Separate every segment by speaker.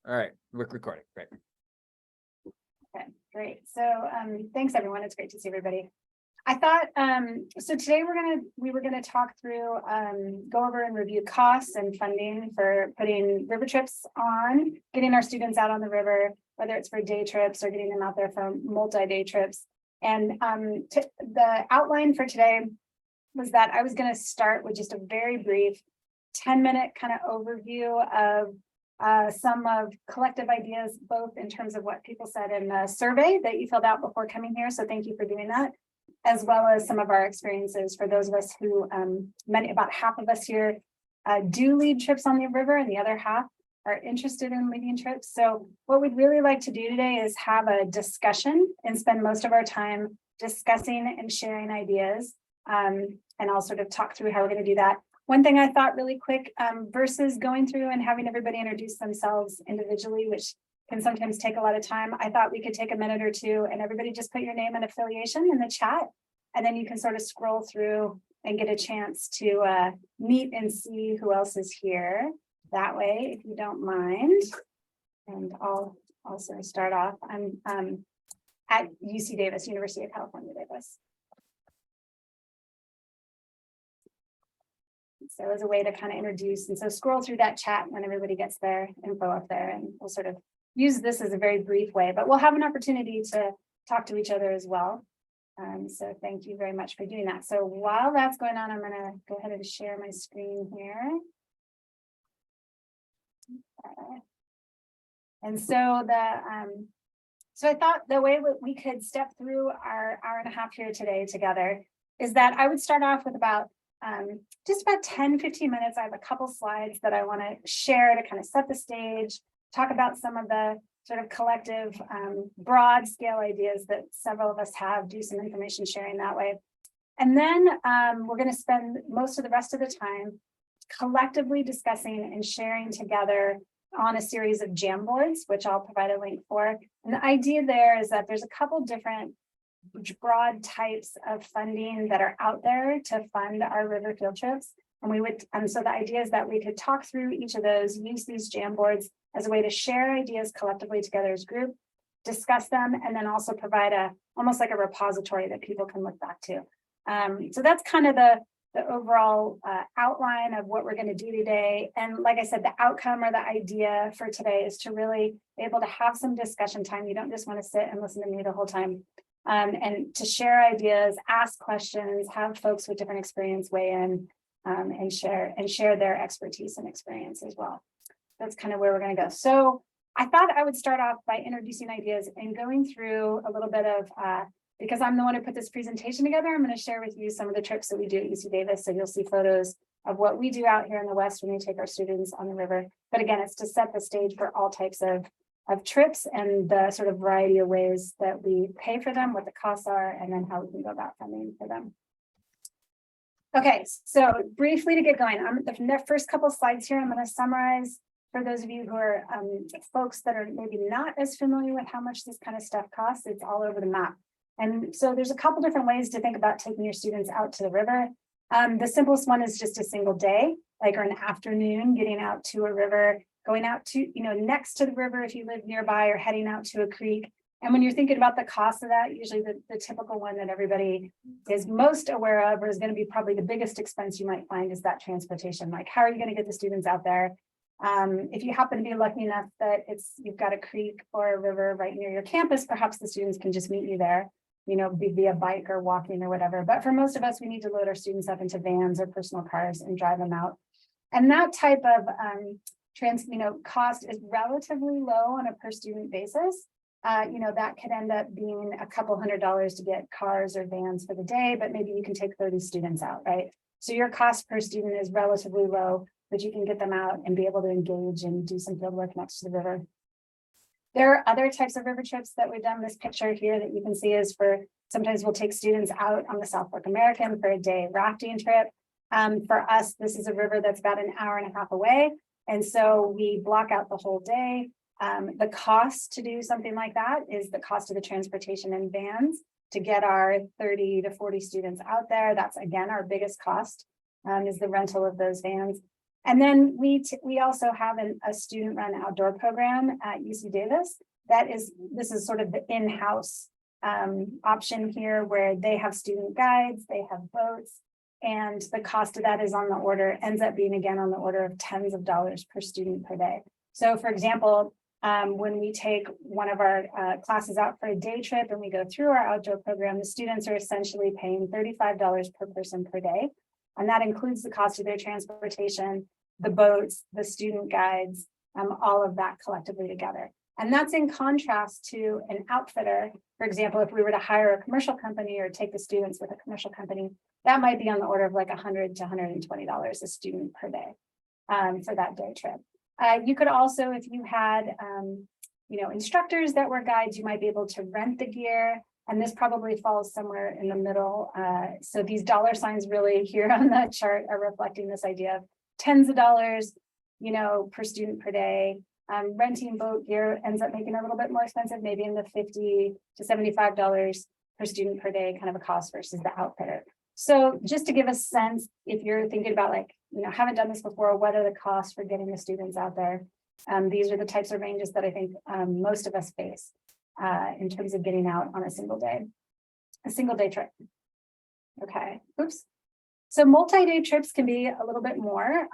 Speaker 1: All right, we're recording. Great.
Speaker 2: Okay, great. So thanks everyone. It's great to see everybody. I thought so today we were gonna talk through go over and review costs and funding for putting river trips on, getting our students out on the river, whether it's for day trips or getting them out there for multi-day trips. And the outline for today was that I was going to start with just a very brief 10-minute kind of overview of some of collective ideas, both in terms of what people said in the survey that you filled out before coming here. So thank you for doing that, as well as some of our experiences for those of us who, about half of us here do lead trips on the river, and the other half are interested in leading trips. So what we'd really like to do today is have a discussion and spend most of our time discussing and sharing ideas. And I'll sort of talk through how we're going to do that. One thing I thought really quick, versus going through and having everybody introduce themselves individually, which can sometimes take a lot of time, I thought we could take a minute or two and everybody just put your name and affiliation in the chat. And then you can sort of scroll through and get a chance to meet and see who else is here that way, if you don't mind. And I'll also start off. I'm at UC Davis, University of California, Davis. So as a way to kind of introduce, and so scroll through that chat when everybody gets their info up there, and we'll sort of use this as a very brief way, but we'll have an opportunity to talk to each other as well. So thank you very much for doing that. So while that's going on, I'm going to go ahead and share my screen here. And so so I thought the way that we could step through our hour and a half here today together is that I would start off with just about 10-15 minutes. I have a couple slides that I want to share to kind of set the stage, talk about some of the sort of collective broad scale ideas that several of us have, do some information sharing that way. And then we're going to spend most of the rest of the time collectively discussing and sharing together on a series of Jamboards, which I'll provide a link for. And the idea there is that there's a couple different broad types of funding that are out there to fund our river field trips. And so the idea is that we could talk through each of those, use these Jamboards as a way to share ideas collectively together as a group, discuss them, and then also provide almost like a repository that people can look back to. So that's kind of the overall outline of what we're going to do today. And like I said, the outcome or the idea for today is to really be able to have some discussion time. You don't just want to sit and listen to me the whole time. And to share ideas, ask questions, have folks with different experience weigh in and share their expertise and experience as well. That's kind of where we're going to go. So I thought I would start off by introducing ideas and going through a little bit of, because I'm the one who put this presentation together, I'm going to share with you some of the trips that we do at UC Davis. So you'll see photos of what we do out here in the West when we take our students on the river. But again, it's to set the stage for all types of trips and the sort of variety of ways that we pay for them, what the costs are, and then how we can go about funding for them. Okay, so briefly to get going, the first couple of slides here, I'm going to summarize for those of you who are folks that are maybe not as familiar with how much this kind of stuff costs. It's all over the map. And so there's a couple different ways to think about taking your students out to the river. The simplest one is just a single day, like or an afternoon, getting out to a river, going out to, next to the river if you live nearby, or heading out to a creek. And when you're thinking about the cost of that, usually the typical one that everybody is most aware of, or is going to be probably the biggest expense you might find, is that transportation. Like, how are you going to get the students out there? If you happen to be lucky enough that you've got a creek or a river right near your campus, perhaps the students can just meet you there, via bike or walking or whatever. But for most of us, we need to load our students up into vans or personal cars and drive them out. And that type of cost is relatively low on a per student basis. That could end up being a couple $100s to get cars or vans for the day, but maybe you can take 30 students out, right? So your cost per student is relatively low, but you can get them out and be able to engage and do some field work next to the river. There are other types of river trips that we've done. This picture here that you can see is sometimes we'll take students out on the South Fork American for a day rafting trip. For us, this is a river that's about an hour and a half away. And so we block out the whole day. The cost to do something like that is the cost of the transportation and vans to get our 30 to 40 students out there. That's, again, our biggest cost, is the rental of those vans. And then we also have a student-run outdoor program at UC Davis. This is sort of the in-house option here, where they have student guides, they have boats, and the cost of that ends up being again on the order of tens of dollars per student per day. So for example, when we take one of our classes out for a day trip and we go through our outdoor program, the students are essentially paying $35 per person per day. And that includes the cost of their transportation, the boats, the student guides, all of that collectively together. And that's in contrast to an outfitter. For example, if we were to hire a commercial company or take the students with a commercial company, that might be on the order of like $100 to $120 a student per day for that day trip. You could also, if you had, instructors that were guides, you might be able to rent the gear. And this probably falls somewhere in the middle. So these dollar signs really here on the chart are reflecting this idea of tens of dollars, per student per day. Renting boat gear ends up making it a little bit more expensive, maybe in the $50 to $75 per student per day kind of a cost versus the outfitter. So just to give a sense, if you're thinking about haven't done this before, what are the costs for getting the students out there? These are the types of ranges that I think most of us face in terms of getting out on a single day trip. Okay, oops. So multi-day trips can be a little bit more.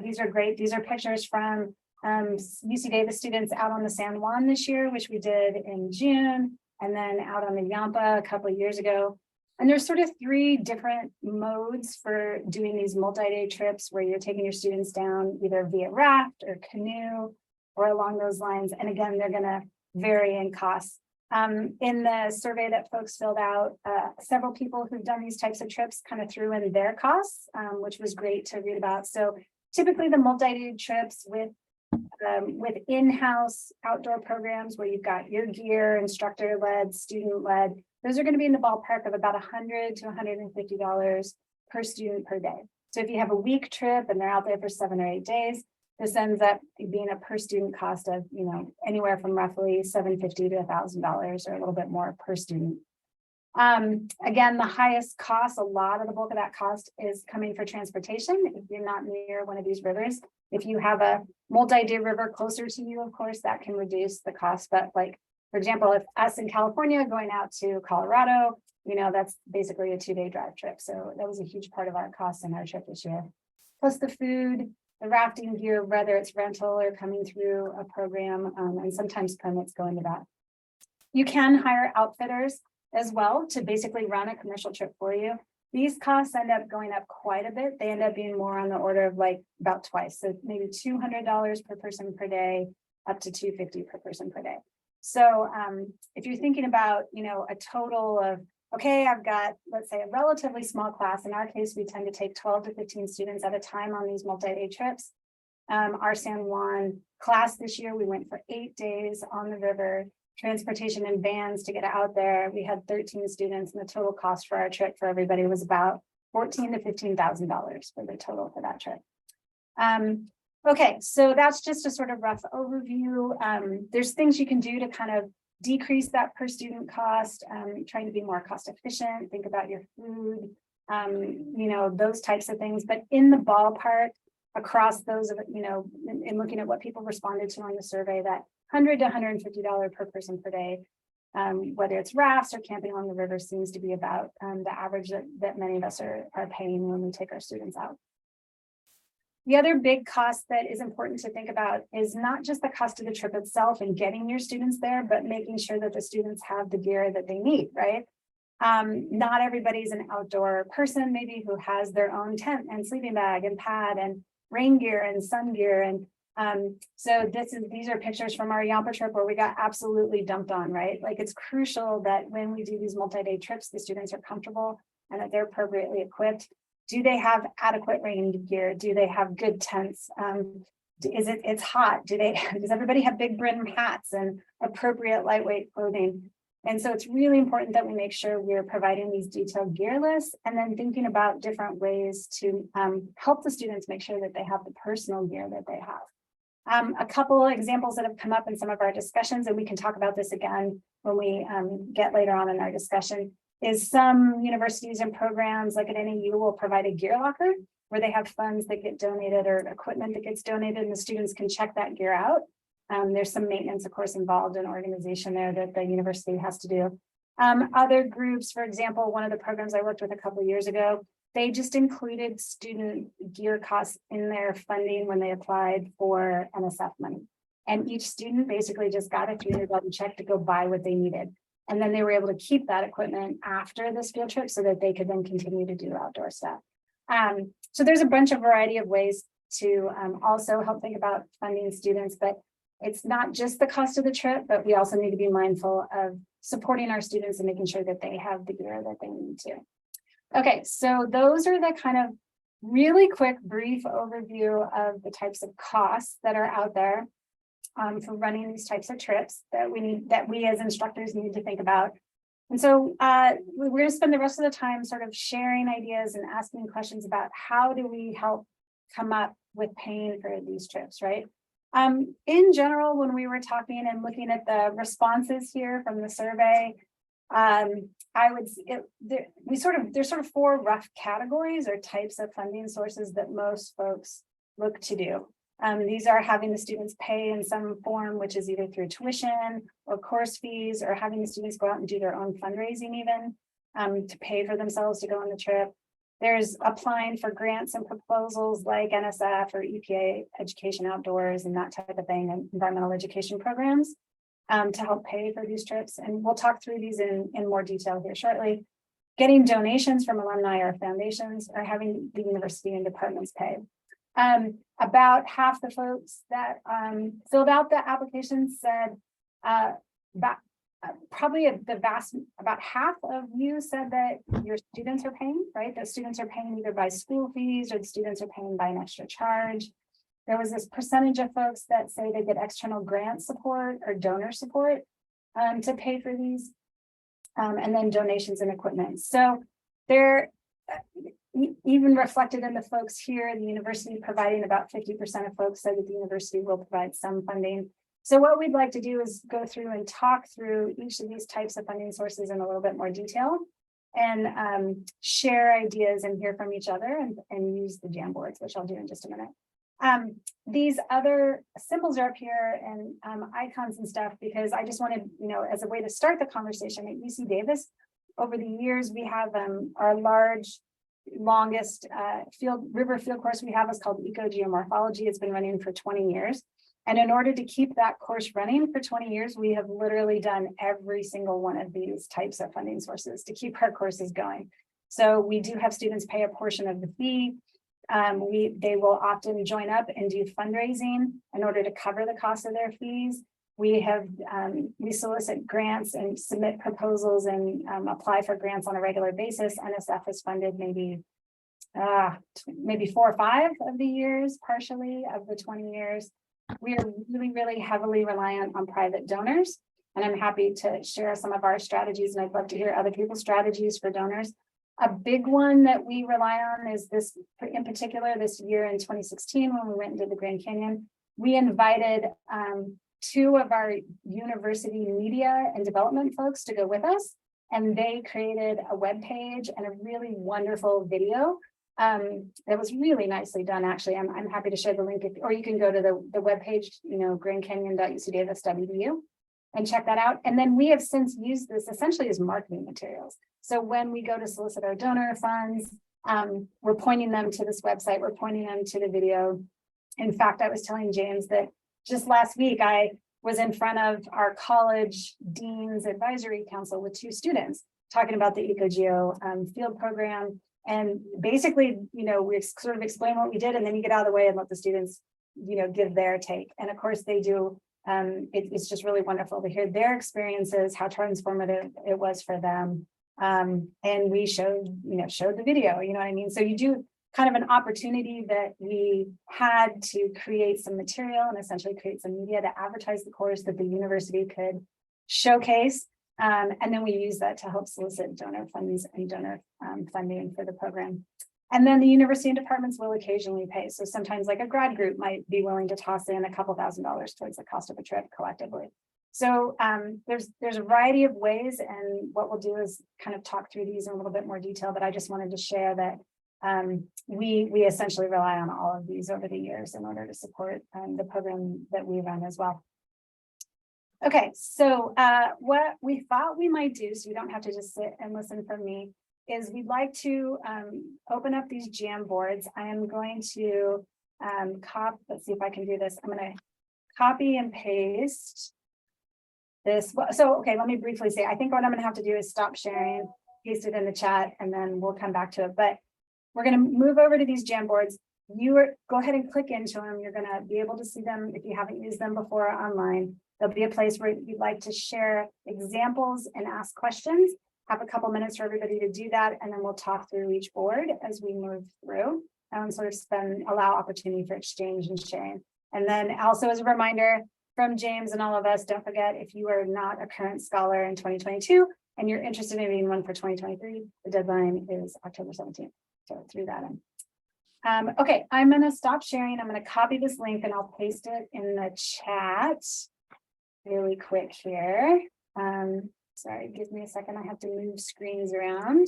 Speaker 2: These are great. These are pictures from UC Davis students out on the San Juan this year, which we did in June, and then out on the Yampa a couple of years ago. And there's sort of three different modes for doing these multi-day trips where you're taking your students down either via raft or canoe or along those lines. And again, they're going to vary in costs. In the survey that folks filled out, several people who've done these types of trips kind of threw in their costs, which was great to read about. So typically the multi-day trips with in-house outdoor programs where you've got your gear, instructor-led, student-led, those are going to be in the ballpark of about $100 to $150 per student per day. So if you have a week trip and they're out there for 7 or 8 days, this ends up being a per student cost of, anywhere from roughly $750 to $1,000 or a little bit more per student. Again, the highest cost, a lot of the bulk of that cost is coming for transportation. If you're not near one of these rivers, if you have a multi-day river closer to you, of course, that can reduce the cost. But for example, if us in California going out to Colorado, that's basically a 2-day drive trip. So that was a huge part of our cost in our trip this year. Plus the food, the rafting gear, whether it's rental or coming through a program, and sometimes permits go into that. You can hire outfitters as well to basically run a commercial trip for you. These costs end up going up quite a bit. They end up being more on the order of about twice. So maybe $200 per person per day, up to $250 per person per day. So if you're thinking about, a total of, okay, I've got, let's say, a relatively small class. In our case, we tend to take 12 to 15 students at a time on these multi-day trips. Our San Juan class this year, we went for 8 days on the river, transportation and vans to get out there. We had 13 students, and the total cost for our trip for everybody was about $14,000 to $15,000 for the total for that trip. Okay, so that's just a sort of rough overview. There's things you can do to kind of decrease that per student cost, trying to be more cost efficient, think about your food, those types of things. But in the ballpark, across those, in looking at what people responded to on the survey, that $100 to $150 per person per day, whether it's rafts or camping along the river, seems to be about the average that many of us are paying when we take our students out. The other big cost that is important to think about is not just the cost of the trip itself and getting your students there, but making sure that the students have the gear that they need, right? Not everybody's an outdoor person, maybe, who has their own tent and sleeping bag and pad and rain gear and sun gear. And so these are pictures from our Yampa trip where we got absolutely dumped on, right? It's crucial that when we do these multi-day trips, the students are comfortable and that they're appropriately equipped. Do they have adequate rain gear? Do they have good tents? It's hot? Does everybody have big brim hats and appropriate lightweight clothing? And so it's really important that we make sure we're providing these detailed gear lists and then thinking about different ways to help the students make sure that they have the personal gear that they have. A couple of examples that have come up in some of our discussions, and we can talk about this again when we get later on in our discussion, is some universities and programs like at NAU will provide a gear locker where they have funds that get donated or equipment that gets donated, and the students can check that gear out. There's some maintenance, of course, involved in organization there that the university has to do. Other groups, for example, one of the programs I worked with a couple of years ago, they just included student gear costs in their funding when they applied for NSF money. And each student basically just got a $300 check to go buy what they needed. And then they were able to keep that equipment after this field trip so that they could then continue to do outdoor stuff. So there's a bunch of variety of ways to also help think about funding students, but it's not just the cost of the trip, but we also need to be mindful of supporting our students and making sure that they have the gear that they need to. Okay, so those are the kind of really quick, brief overview of the types of costs that are out there for running these types of trips that we as instructors need to think about. And so we're going to spend the rest of the time sort of sharing ideas and asking questions about how do we help come up with paying for these trips, right? In general, when we were talking and looking at the responses here from the survey, there's sort of four rough categories or types of funding sources that most folks look to do. These are having the students pay in some form, which is either through tuition or course fees, or having the students go out and do their own fundraising even to pay for themselves to go on the trip. There's applying for grants and proposals like NSF or EPA Education Outdoors and that type of thing, and environmental education programs to help pay for these trips. And we'll talk through these in more detail here shortly. Getting donations from alumni or foundations, or having the university and departments pay. About half the folks that filled out the application said about half of you said that your students are paying, right? That students are paying either by school fees or the students are paying by an extra charge. There was this percentage of folks that say they get external grant support or donor support to pay for these, and then donations and equipment. So they're even reflected in the folks here, the university providing about 50% of folks said that the university will provide some funding. So what we'd like to do is go through and talk through each of these types of funding sources in a little bit more detail and share ideas and hear from each other and use the Jamboards, which I'll do in just a minute. These other symbols are up here and icons and stuff, because I just wanted, as a way to start the conversation at UC Davis, over the years, we have our longest river field course we have is called Ecogeomorphology. It's been running for 20 years. And in order to keep that course running for 20 years, we have literally done every single one of these types of funding sources to keep our courses going. So we do have students pay a portion of the fee. They will often join up and do fundraising in order to cover the cost of their fees. We solicit grants and submit proposals and apply for grants on a regular basis. NSF has funded maybe 4 or 5 of the years, partially of the 20 years. We are really, really heavily reliant on private donors, and I'm happy to share some of our strategies, and I'd love to hear other people's strategies for donors. A big one that we rely on is this, in particular, this year in 2016, when we went and did the Grand Canyon, we invited 2 of our university media and development folks to go with us, and they created a web page and a really wonderful video that was really nicely done. Actually, I'm happy to share the link, or you can go to the webpage, grandcanyon.ucdavis.edu and check that out. And then we have since used this essentially as marketing materials. So when we go to solicit our donor funds, we're pointing them to this website, we're pointing them to the video. In fact, I was telling James that just last week, I was in front of our college dean's advisory council with 2 students talking about the EcoGeo field program. And basically, we sort of explain what we did, and then you get out of the way and let the students, give their take. And of course they do. It's just really wonderful to hear their experiences, how transformative it was for them. And we showed the video, you know what I mean? So you do kind of an opportunity that we had to create some material and essentially create some media to advertise the course that the university could showcase. And then we use that to help solicit donor funds and donor funding for the program. And then the university and departments will occasionally pay. So sometimes like a grad group might be willing to toss in a couple $1,000s towards the cost of a trip collectively. So there's a variety of ways, and what we'll do is kind of talk through these in a little bit more detail, but I just wanted to share that we essentially rely on all of these over the years in order to support the program that we run as well. Okay, so what we thought we might do, so you don't have to just sit and listen from me, is we'd like to open up these Jamboards. I am going to let's see if I can do this. I'm going to copy and paste this. So, okay, let me briefly say, I think what I'm going to have to do is stop sharing, paste it in the chat, and then we'll come back to it. But we're going to move over to these Jamboards. Go ahead and click into them. You're going to be able to see them if you haven't used them before online. There'll be a place where you'd like to share examples and ask questions. Have a couple minutes for everybody to do that, and then we'll talk through each board as we move through and sort of allow opportunity for exchange and sharing. And then also as a reminder from James and all of us, don't forget, if you are not a current scholar in 2022 and you're interested in being one for 2023, the deadline is October 17th. So through that in. Okay, I'm going to stop sharing. I'm going to copy this link and I'll paste it in the chat really quick here. Sorry, give me a second. I have to move screens around.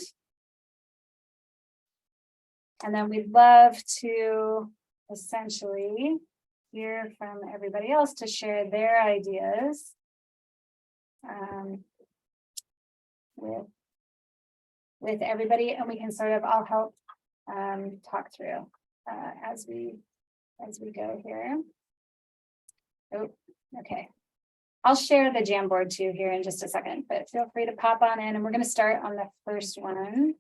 Speaker 2: And then we'd love to essentially hear from everybody else to share their ideas with everybody, and we can sort of all help talk through as we go here. Oh, okay. I'll share the Jamboard too here in just a second, but feel free to pop on in, and we're going to start on the first one.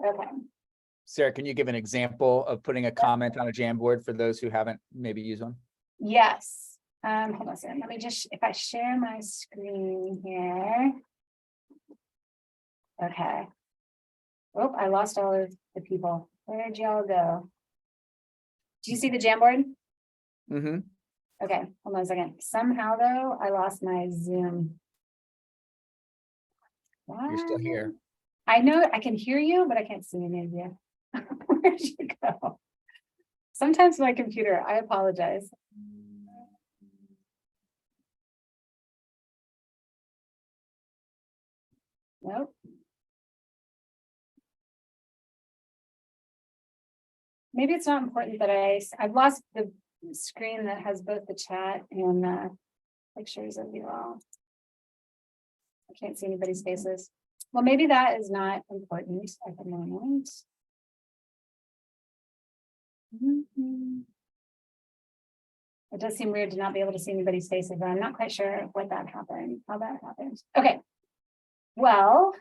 Speaker 2: Okay.
Speaker 1: Sarah, can you give an example of putting a comment on a Jamboard for those who haven't maybe used one?
Speaker 2: Yes. Hold on a second. Let me just, if I share my screen here. Okay. Oh, I lost all of the people. Where did y'all go? Do you see the Jamboard?
Speaker 1: Mm-hmm.
Speaker 2: Okay, hold on a second. Somehow though, I lost my Zoom.
Speaker 1: You're still here.
Speaker 2: I know I can hear you, but I can't see any of you. Where'd you go? Sometimes my computer, I apologize. Nope. Maybe it's not important that I've lost the screen that has both the chat and pictures of you all. I can't see anybody's faces. Well, maybe that is not important at the moment. It does seem weird to not be able to see anybody's faces, but I'm not quite sure what that happened, how that happened. Okay. Well,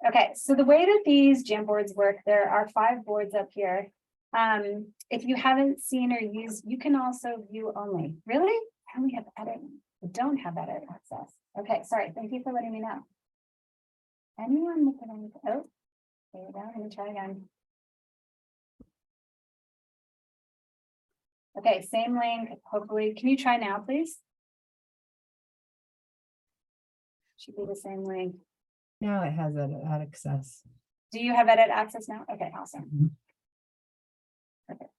Speaker 2: okay, so the way that these Jamboards work, there are 5 boards up here. If you haven't seen or used, you can also view only. Really? I only have edit. I don't have edit access. Okay, sorry. Thank you for letting me know. Anyone with an oh, there you go. Let me try again. Okay, same link. Hopefully, can you try now, please? Should be the same link.
Speaker 3: Now it has edit access.
Speaker 2: Do you have edit access now? Okay, awesome. Perfect.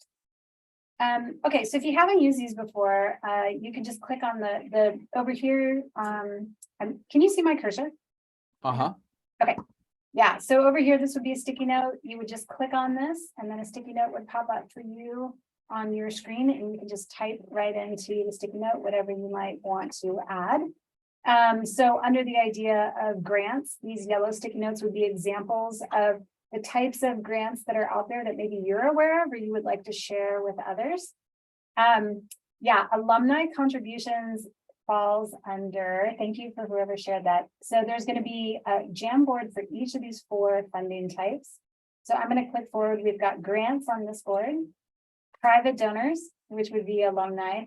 Speaker 2: Okay, so if you haven't used these before, you can just click on the over here. Can you see my cursor?
Speaker 1: Uh-huh.
Speaker 2: Okay. Yeah, so over here, this would be a sticky note. You would just click on this, and then a sticky note would pop up for you on your screen, and you can just type right into the sticky note whatever you might want to add. So under the idea of grants, these yellow sticky notes would be examples of the types of grants that are out there that maybe you're aware of or you would like to share with others. Yeah, alumni contributions falls under, thank you for whoever shared that. So there's going to be a Jamboard for each of these 4 funding types. So I'm going to click forward. We've got grants on this board, private donors, which would be alumni,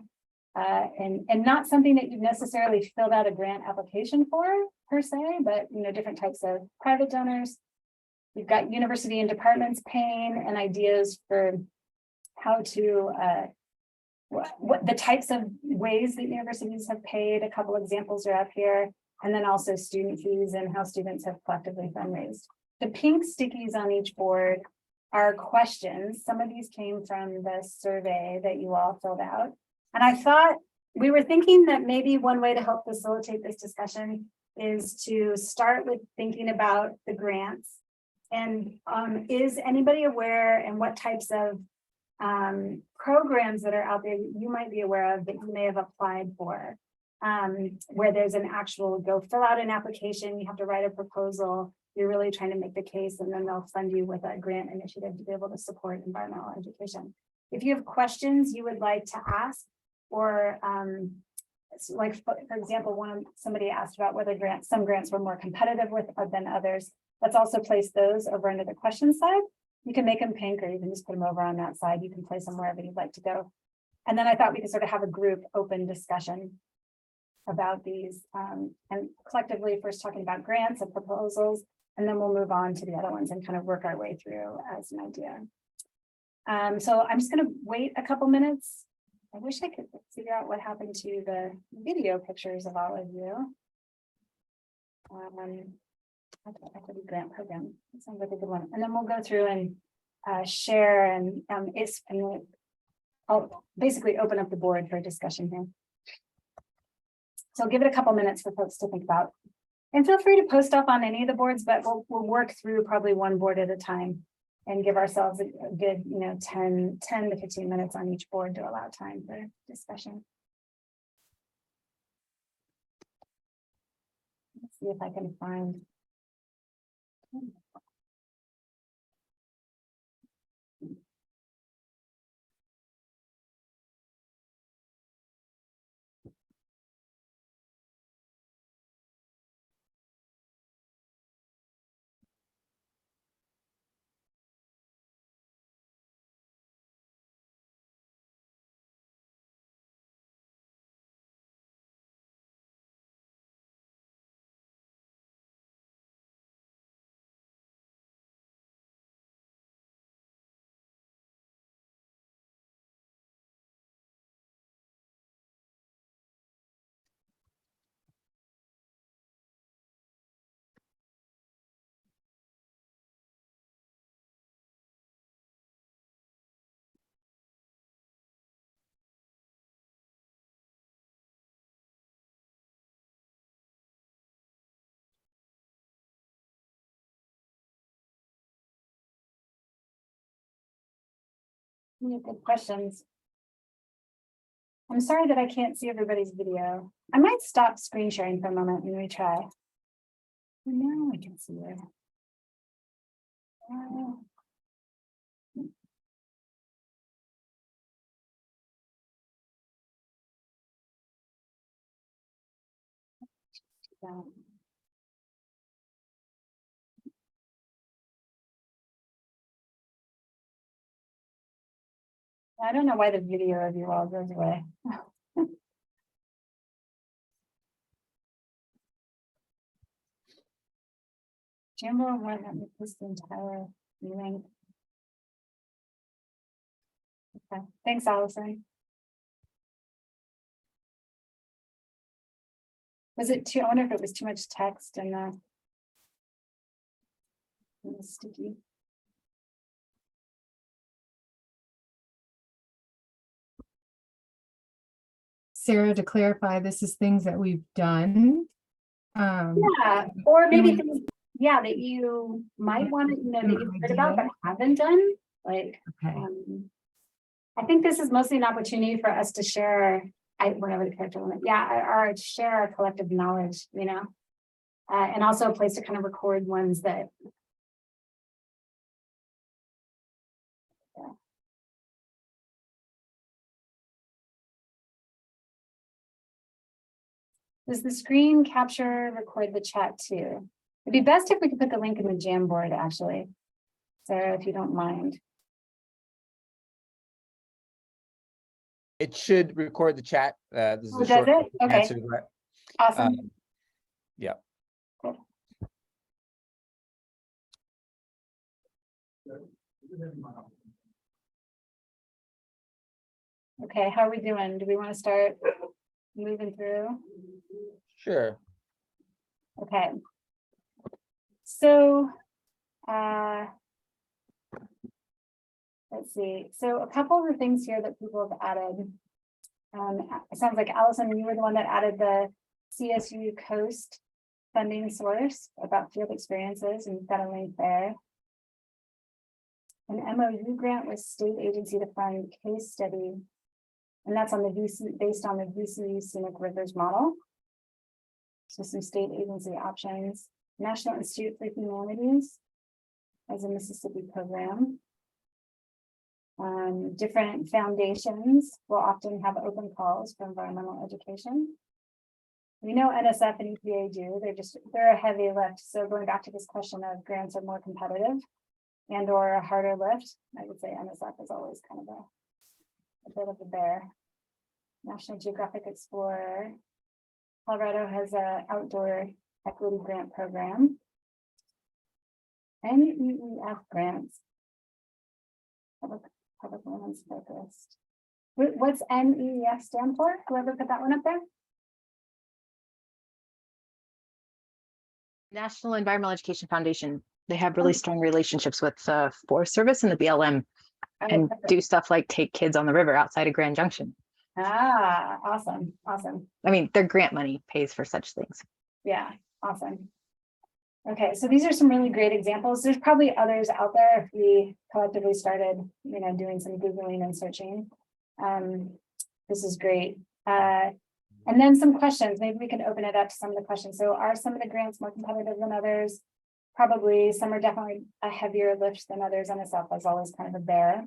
Speaker 2: and not something that you've necessarily filled out a grant application for per se, but different types of private donors. We've got university and departments paying and ideas for how to what the types of ways that universities have paid. A couple examples are up here, and then also student fees and how students have collectively fundraised. the pink stickies on each board are questions. Some of these came from the survey that you all filled out. And I thought, we were thinking that maybe one way to help facilitate this discussion is to start with thinking about the grants. And is anybody aware and what types of programs that are out there that you might be aware of that you may have applied for? Where there's an actual go fill out an application, you have to write a proposal, you're really trying to make the case, and then they'll fund you with a grant initiative to be able to support environmental education. If you have questions you would like to ask, or like for example, somebody asked about whether some grants were more competitive than others. Let's also place those over under the question side. You can make them pink, or you can just put them over on that side. You can place them wherever you'd like to go. And then I thought we could sort of have a group open discussion about these and collectively first talking about grants and proposals, and then we'll move on to the other ones and kind of work our way through as an idea. So I'm just going to wait a couple minutes. I wish I could figure out what happened to the video pictures of all of you. Equity grant program. That sounds like a good one. And then we'll go through and share and I'll basically open up the board for discussion here. So I'll give it a couple minutes for folks to think about. And feel free to post up on any of the boards, but we'll work through probably one board at a time and give ourselves a good, 10 to 15 minutes on each board to allow time for discussion. Let's see if I can find. Any good questions? I'm sorry that I can't see everybody's video. I might stop screen sharing for a moment and retry. Now I can see it. I don't know why the video of you all goes away. Jambo won't let me post the entire link. Okay, thanks, Allison. Was it too? I wonder if it was too much text in the sticky.
Speaker 3: Sarah, to clarify, this is things that we've done.
Speaker 2: Yeah, or maybe things, that you might want to, that you've heard about but haven't done. Like,
Speaker 3: Okay.
Speaker 2: I think this is mostly an opportunity for us to share, whatever the character limit, or share our collective knowledge, and also a place to kind of record ones that. Does the screen capture record the chat too? It'd be best if we could put the link in the Jamboard, actually. Sarah, if you don't mind.
Speaker 1: It should record the chat. This is a
Speaker 2: Does
Speaker 1: short
Speaker 2: it? Okay.
Speaker 1: answer to that.
Speaker 2: Awesome.
Speaker 1: Yeah.
Speaker 2: Cool. Okay, how are we doing? Do we want to start moving through?
Speaker 1: Sure.
Speaker 2: Okay. So Let's see, so a couple of the things here that people have added. It sounds like Allison, you were the one that added the CSU Coast funding source about field experiences, and you've got a link there. An MOU grant with state agency to fund case study. And that's on the VC, based on the VC Scenic Rivers model. So some state agency options. National Institute for Humanities as a Mississippi program. Different foundations will often have open calls for environmental education. We know NSF and EPA do, they're a heavy lift. So going back to this question of grants are more competitive and or a harder lift, I would say NSF is always kind of a bit of a bear. National Geographic Explorer. Colorado has an outdoor equity grant program. NEEF grants. Public lands focused. What's NEEF stand for? Whoever put that one up there?
Speaker 4: National Environmental Education Foundation. They have really strong relationships with the Forest Service and the BLM and do stuff like take kids on the river outside of Grand Junction.
Speaker 2: Ah, awesome, awesome.
Speaker 4: I mean, their grant money pays for such things.
Speaker 2: Yeah, awesome. Okay, so these are some really great examples. There's probably others out there if we collectively started, doing some Googling and searching. This is great. And then some questions, maybe we can open it up to some of the questions. So are some of the grants more competitive than others? Probably. Some are definitely a heavier lift than others. NSF is always kind of a bear.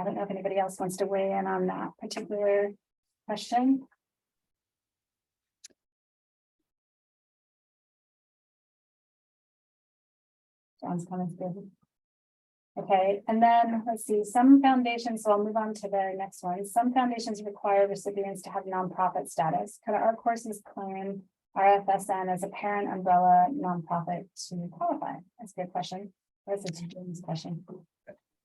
Speaker 2: I don't know if anybody else wants to weigh in on that particular question. John's comments good. Okay, and then let's see, some foundations, so I'll move on to the next one. Some foundations require recipients to have nonprofit status. Could our courses claim RFSN as a parent umbrella nonprofit to qualify? That's a good question. That's a James question.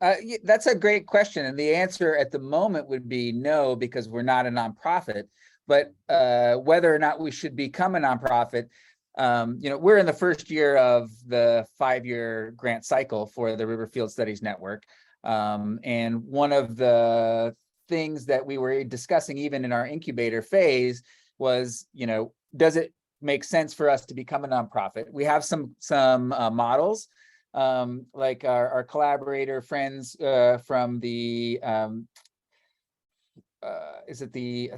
Speaker 1: Yeah, that's a great question. And the answer at the moment would be no, because we're not a nonprofit. But whether or not we should become a nonprofit, we're in the first year of the 5-year grant cycle for the Riverfield Studies Network. And one of the things that we were discussing even in our incubator phase was, does it make sense for us to become a nonprofit? We have some models, like our collaborator friends from the is it the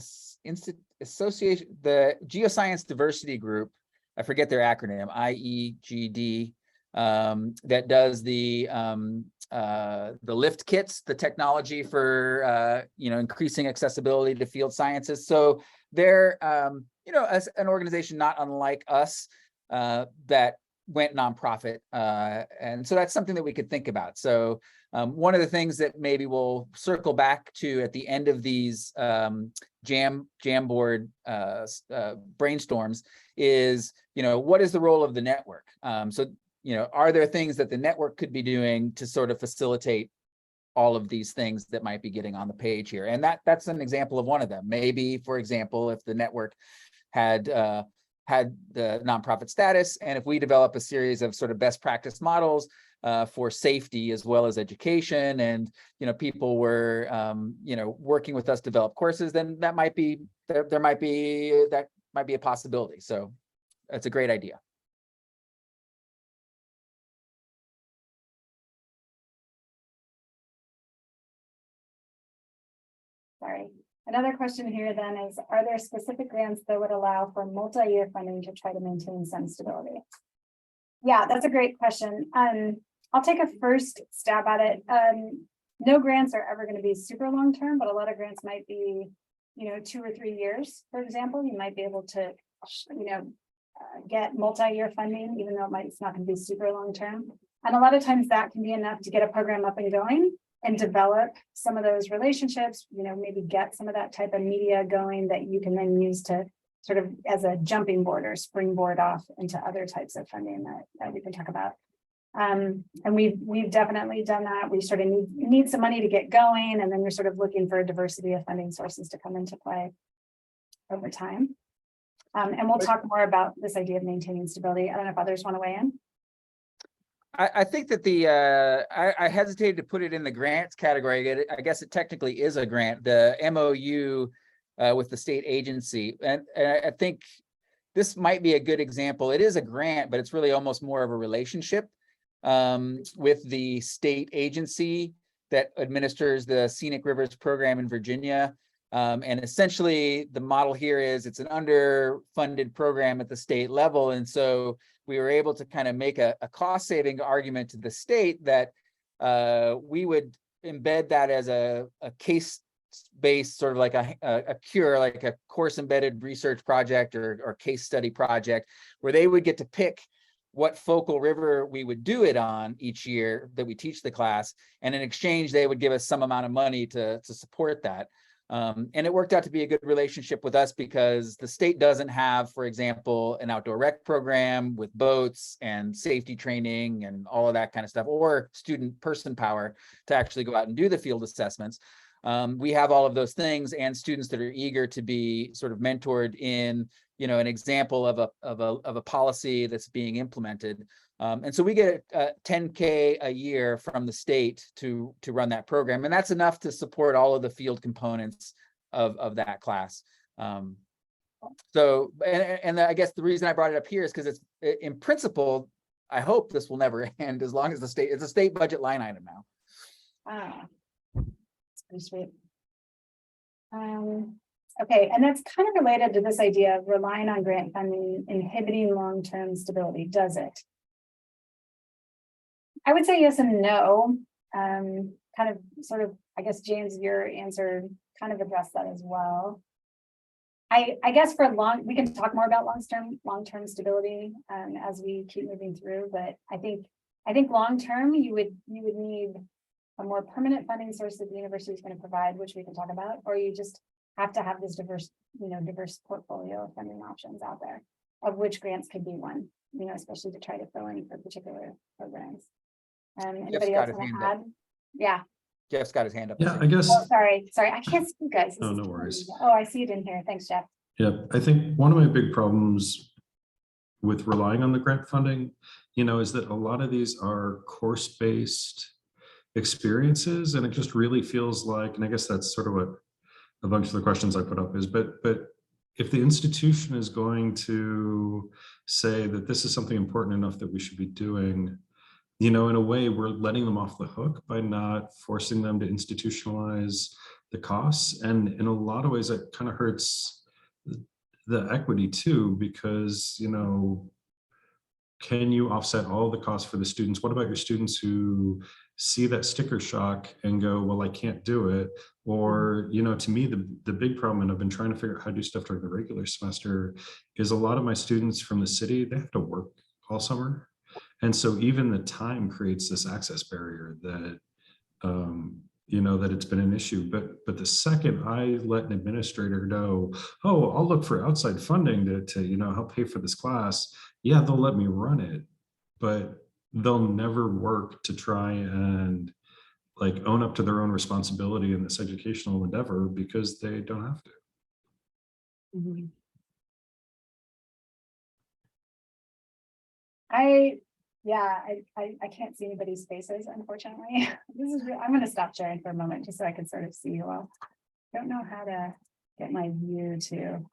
Speaker 1: association, the Geoscience Diversity Group? I forget their acronym, IEGD, that does the lift kits, the technology for increasing accessibility to field sciences. So they're as an organization not unlike us that went nonprofit, and so that's something that we could think about. So one of the things that maybe we'll circle back to at the end of these Jamboard brainstorms is, what is the role of the network? So, are there things that the network could be doing to sort of facilitate all of these things that might be getting on the page here? And that's an example of one of them. Maybe, for example, if the network had the nonprofit status, and if we develop a series of sort of best practice models for safety as well as education, and people were working with us to develop courses, then that might be there might be a possibility. So that's a great idea.
Speaker 2: Sorry. Another question here then is, are there specific grants that would allow for multi-year funding to try to maintain some stability? Yeah, that's a great question. I'll take a first stab at it. No grants are ever going to be super long-term, but a lot of grants might be, 2 or 3 years, for example. You might be able to, get multi-year funding, even though it's not going to be super long-term. And a lot of times that can be enough to get a program up and going and develop some of those relationships, maybe get some of that type of media going that you can then use to sort of as a jumping board or springboard off into other types of funding that we can talk about. And we've definitely done that. We sort of need some money to get going, and then we're sort of looking for a diversity of funding sources to come into play over time. And we'll talk more about this idea of maintaining stability. I don't know if others want to weigh in.
Speaker 1: I think that I hesitated to put it in the grants category. I guess it technically is a grant, the MOU with the state agency. And I think this might be a good example. It is a grant, but it's really almost more of a relationship with the state agency that administers the Scenic Rivers program in Virginia. And essentially the model here is it's an underfunded program at the state level. And so we were able to kind of make a cost saving argument to the state that we would embed that as a case based sort of like a cure, like a course embedded research project or case study project, where they would get to pick what focal river we would do it on each year that we teach the class. And in exchange, they would give us some amount of money to support that. And it worked out to be a good relationship with us because the state doesn't have, for example, an outdoor rec program with boats and safety training and all of that kind of stuff, or student person power to actually go out and do the field assessments. We have all of those things and students that are eager to be sort of mentored in, you know, an example of a policy that's being implemented. And so we get $10K a year from the state to run that program. And that's enough to support all of the field components of that class. So, and I guess the reason I brought it up here is because it's in principle, I hope this will never end as long as it's a state budget line item now.
Speaker 2: Ah, that's pretty sweet. Okay, and that's kind of related to this idea of relying on grant funding inhibiting long-term stability, does it? I would say yes and no. Kind of, sort of, I guess, James, your answer kind of addressed that as well. I guess we can talk more about long-term stability as we keep moving through, but I think long-term you would need a more permanent funding source that the university is going to provide, which we can talk about, or you just have to have this diverse portfolio of funding options out there, of which grants could be one, especially to try to fill in for particular programs. Anybody else want to add? Yeah.
Speaker 1: Jeff's got his hand up.
Speaker 5: Yeah, I guess.
Speaker 2: Oh, sorry, I can't see you guys.
Speaker 5: Oh, no worries.
Speaker 2: Oh, I see it in here. Thanks, Jeff.
Speaker 5: Yeah, I think one of my big problems with relying on the grant funding, is that a lot of these are course-based experiences, and it just really feels like, and I guess that's sort of what a bunch of the questions I put up is, but if the institution is going to say that this is something important enough that we should be doing, in a way, we're letting them off the hook by not forcing them to institutionalize the costs. And in a lot of ways, that kind of hurts the equity too, because, can you offset all the costs for the students? What about your students who see that sticker shock and go, well, I can't do it? Or, to me, the big problem, and I've been trying to figure out how to do stuff during the regular semester, is a lot of my students from the city, they have to work all summer. And so even the time creates this access barrier that, that it's been an issue. But the second I let an administrator know, oh, I'll look for outside funding to help pay for this class, yeah, they'll let me run it, but they'll never work to try and own up to their own responsibility in this educational endeavor because they don't have to.
Speaker 2: Mm-hmm. I can't see anybody's faces, unfortunately. I'm going to stop sharing for a moment just so I can sort of see you all. Don't know how to get my view to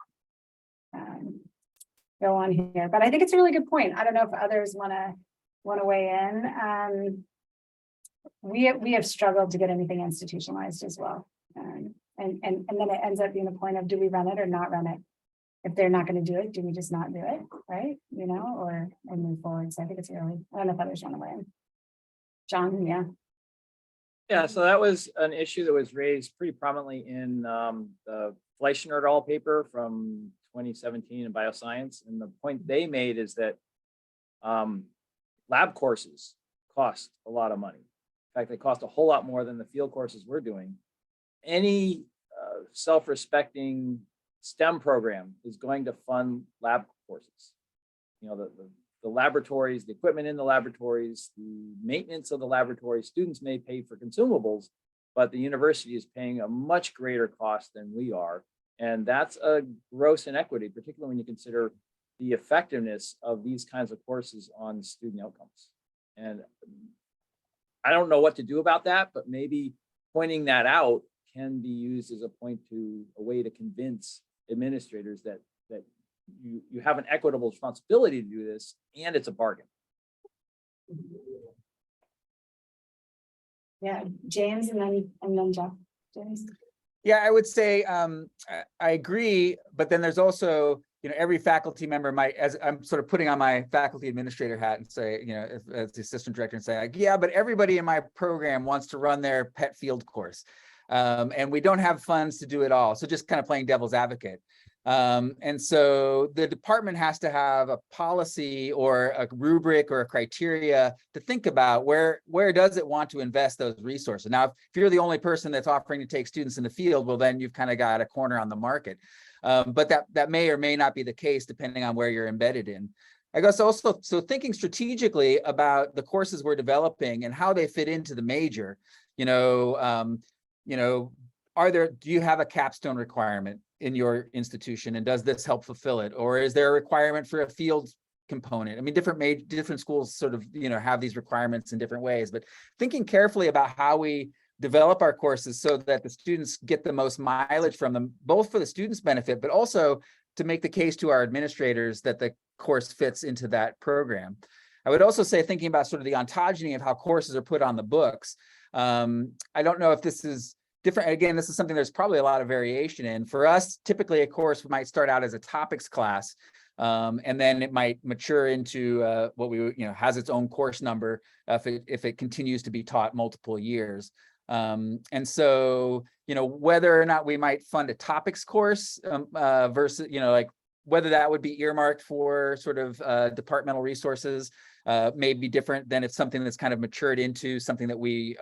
Speaker 2: go on here, but I think it's a really good point. I don't know if others want to weigh in. We have struggled to get anything institutionalized as well, and then it ends up being a point of, do we run it or not run it? If they're not going to do it, do we just not do it, right? Or move forward. So I think it's really, I don't know if others want to weigh in. John, yeah.
Speaker 6: Yeah, so that was an issue that was raised pretty prominently in the Fleischner et al. Paper from 2017 in bioscience. And the point they made is that lab courses cost a lot of money. In fact, they cost a whole lot more than the field courses we're doing. Any self-respecting STEM program is going to fund lab courses. The laboratories, the equipment in the laboratories, the maintenance of the laboratory, students may pay for consumables, but the university is paying a much greater cost than we are. And that's a gross inequity, particularly when you consider the effectiveness of these kinds of courses on student outcomes. And I don't know what to do about that, but maybe pointing that out can be used as a way to convince administrators that you have an equitable responsibility to do this, and it's a bargain.
Speaker 2: Yeah, James and then Jeff. James.
Speaker 1: Yeah, I would say I agree, but then there's also, every faculty member might, as I'm sort of putting on my faculty administrator hat and say, as the assistant director and say, like, yeah, but everybody in my program wants to run their pet field course. And we don't have funds to do it all. So just kind of playing devil's advocate. And so the department has to have a policy or a rubric or a criteria to think about where does it want to invest those resources. Now, if you're the only person that's offering to take students in the field, well, then you've kind of got a corner on the market. But that may or may not be the case depending on where you're embedded in. I guess also, so thinking strategically about the courses we're developing and how they fit into the major, do you have a capstone requirement in your institution, and does this help fulfill it? Or is there a requirement for a field component? I mean, different schools sort of, have these requirements in different ways, but thinking carefully about how we develop our courses so that the students get the most mileage from them, both for the students' benefit, but also to make the case to our administrators that the course fits into that program. I would also say, thinking about sort of the ontogeny of how courses are put on the books. I don't know if this is different. Again, this is something there's probably a lot of variation in. For us, typically a course might start out as a topics class, and then it might mature into what we, has its own course number if it continues to be taught multiple years. And so, whether or not we might fund a topics course versus, like whether that would be earmarked for sort of departmental resources may be different than if something that's kind of matured into something that we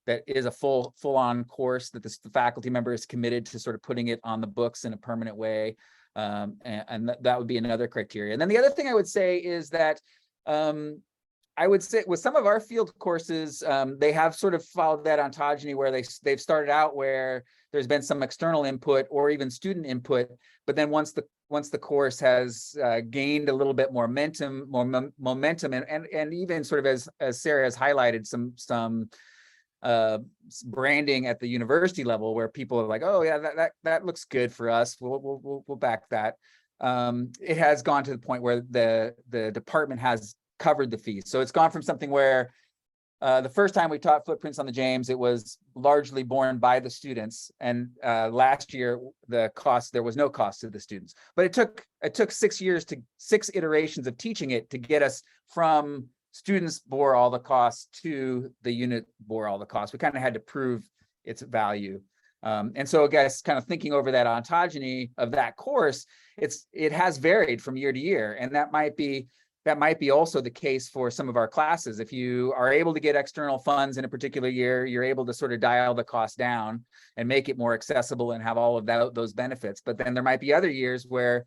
Speaker 1: that is a full-on course that the faculty member is committed to sort of putting it on the books in a permanent way. And that would be another criteria. And then the other thing I would say is that I would say with some of our field courses, they have sort of followed that ontogeny where they've started out where there's been some external input or even student input, but then once the course has gained a little bit more momentum, and even sort of as Sarah has highlighted, some branding at the university level where people are like, oh yeah, that looks good for us. We'll back that. It has gone to the point where the department has covered the fees. So it's gone from something where the first time we taught Footprints on the James, it was largely borne by the students. And last year, there was no cost to the students. But it took 6 years to 6 iterations of teaching it to get us from students bore all the costs to the unit bore all the costs. We kind of had to prove its value. And so I guess kind of thinking over that ontogeny of that course, it has varied from year to year. And that might be also the case for some of our classes. If you are able to get external funds in a particular year, you're able to sort of dial the cost down and make it more accessible and have all of those benefits. But then there might be other years where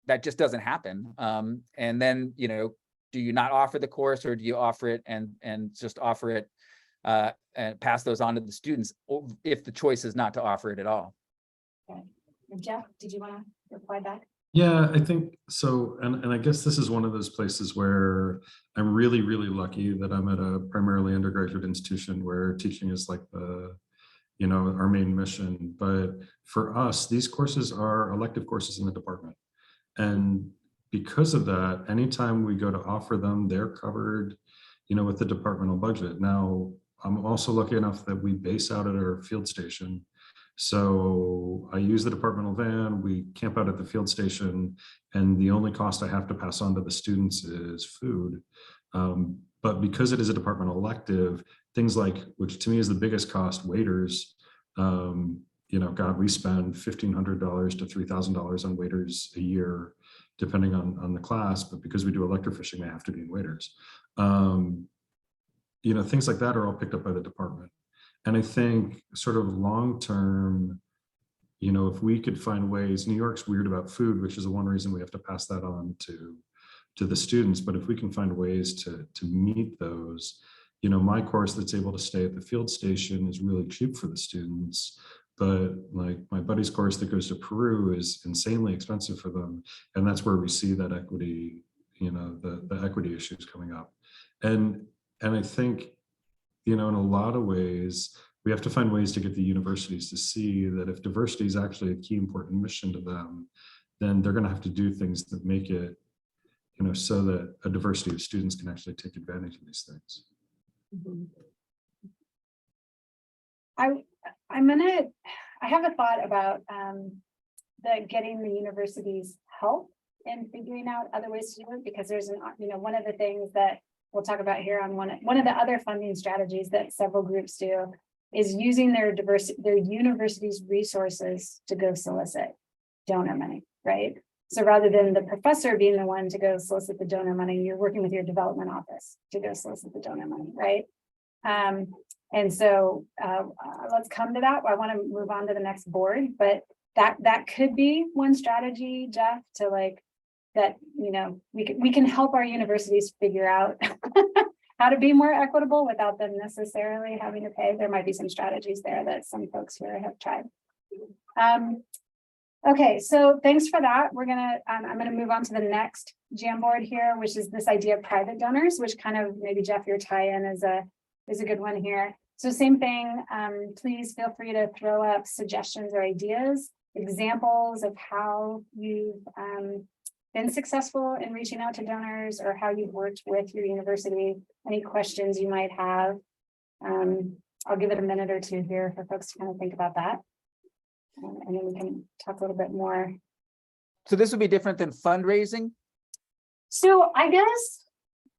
Speaker 1: that just doesn't happen. And then, do you not offer the course, or do you offer it and just offer it and pass those on to the students if the choice is not to offer it at all?
Speaker 2: Okay. And Jeff, did you want to reply back?
Speaker 5: Yeah, I think so. And I guess this is one of those places where I'm really, really lucky that I'm at a primarily undergraduate institution where teaching is like our main mission. But for us, these courses are elective courses in the department. And because of that, anytime we go to offer them, they're covered, with the departmental budget. Now, I'm also lucky enough that we base out at our field station. So I use the departmental van, we camp out at the field station, and the only cost I have to pass on to the students is food. But because it is a departmental elective, things like, which to me is the biggest cost, waiters, God, we spend $1,500 to $3,000 on waiters a year, depending on the class, but because we do electrofishing, they have to be waiters. Things like that are all picked up by the department. And I think sort of long-term, if we could find ways, New York's weird about food, which is the one reason we have to pass that on to the students. But if we can find ways to meet those, my course that's able to stay at the field station is really cheap for the students. But like my buddy's course that goes to Peru is insanely expensive for them. And that's where we see that equity, the equity issues coming up. and I think, you know, in a lot of ways, we have to find ways to get the universities to see that if diversity is actually a key important mission to them, then they're going to have to do things that make it, you know, so that a diversity of students can actually take advantage of these things.
Speaker 2: I have a thought about getting the universities help in figuring out other ways to do it, because there's one of the things that we'll talk about here on one of the other funding strategies that several groups do is using their university's resources to go solicit donor money, right? So rather than the professor being the one to go solicit the donor money, you're working with your development office to go solicit the donor money, right? And so let's come to that. I want to move on to the next board, but that could be one strategy, Jeff, to like that, you know, we can help our universities figure out how to be more equitable without them necessarily having to pay. There might be some strategies there that some folks here have tried. Okay, so thanks for that. I'm gonna move on to the next Jamboard here, which is this idea of private donors, which kind of maybe Jeff, your tie-in is a good one here. So same thing, please feel free to throw up suggestions or ideas, examples of how you've been successful in reaching out to donors or how you've worked with your university, any questions you might have. I'll give it a minute or two here for folks to kind of think about that. And then we can talk a little bit more.
Speaker 1: So this would be different than fundraising?
Speaker 2: So I guess